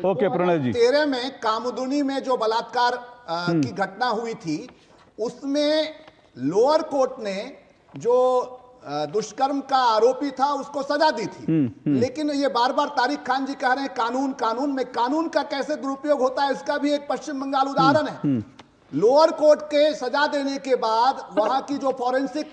ओके, प्रणय जी। 2013 में कामुदुनी में जो बलात्कार की घटना हुई थी, उसमें लोअर कोर्ट ने जो दुष्कर्म का आरोपी था उसको सजा दी थी। लेकिन ये बार बार तारिक खान जी कह रहे हैं कानून में कानून का कैसे दुरुपयोग होता है, इसका भी एक पश्चिम बंगाल उदाहरण है। लोअर कोर्ट के सजा देने के बाद वहां की जो फॉरेंसिक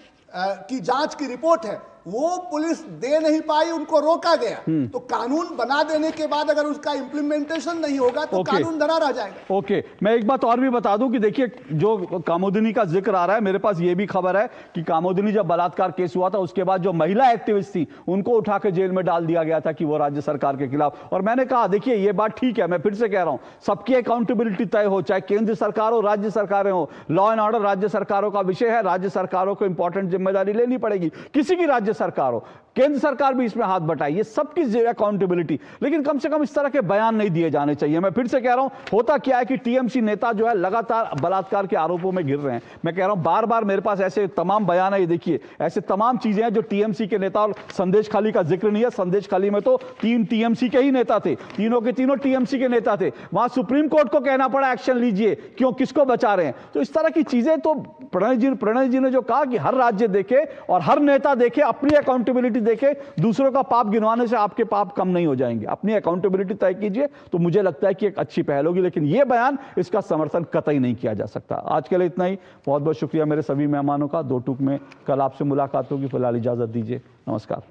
की जांच की रिपोर्ट है वो पुलिस दे नहीं पाई, उनको रोका गया। तो कानून बना देने के बाद अगर उसका इंप्लीमेंटेशन नहीं होगा तो कानून धरा रह जाएगा। ओके, मैं एक बात और भी बता दूं कि देखिए, जो कामोदिनी का जिक्र आ रहा है, मेरे पास ये भी खबर है कि कामोदिनी जब बलात्कार केस हुआ था उसके बाद जो महिला एक्टिविस्ट थी उनको उठा के जेल में डाल दिया गया था कि वो राज्य सरकार के खिलाफ। और मैंने कहा देखिए ये बात ठीक है, मैं फिर से कह रहा हूं, सबकी अकाउंटेबिलिटी तय हो, चाहे केंद्र सरकार हो, राज्य सरकारें हो। लॉ एंड ऑर्डर राज्य सरकारों का विषय है, राज्य सरकारों को इंपॉर्टेंट जिम्मेदारी लेनी पड़ेगी, किसी की राज्य सरकार हो, केंद्र सरकार भी इसमें हाथ बटाए, ये सबकी अकाउंटेबिलिटी। लेकिन कम से कम इस तरह के बयान नहीं दिए जाने चाहिए। मैं फिर से कह रहा हूं, होता क्या है कि टीएमसी नेता जो है लगातार बलात्कार के आरोपों में घिर रहे हैं। मैं कह रहा हूं बार बार मेरे पास ऐसे तमाम बयान है, ये देखिए ऐसे तमाम चीजें हैं जो टीएमसी के नेता, और संदेश खाली का जिक्र नहीं है, संदेश खाली में तो 3 टीएमसी के ही नेता थे, तीनों के तीनों टीएमसी के नेता थे। वहां सुप्रीम कोर्ट को कहना पड़ा एक्शन लीजिए, क्यों, किसको बचा रहे हैं। तो इस तरह की चीजें तो प्रणय जी ने जो कहा कि हर राज्य देखे और हर नेता देखे, अपनी अकाउंटेबिलिटी देखे, दूसरों का पाप गिनवाने से आपके पाप कम नहीं हो जाएंगे। अपनी अकाउंटेबिलिटी तय कीजिए, तो मुझे लगता है कि एक अच्छी पहल होगी। लेकिन यह बयान, इसका समर्थन कतई नहीं किया जा सकता। आज के लिए इतना ही। बहुत बहुत शुक्रिया मेरे सभी मेहमानों का। 2 टूक में कल आपसे मुलाकात होगी। फिलहाल इजाजत दीजिए, नमस्कार।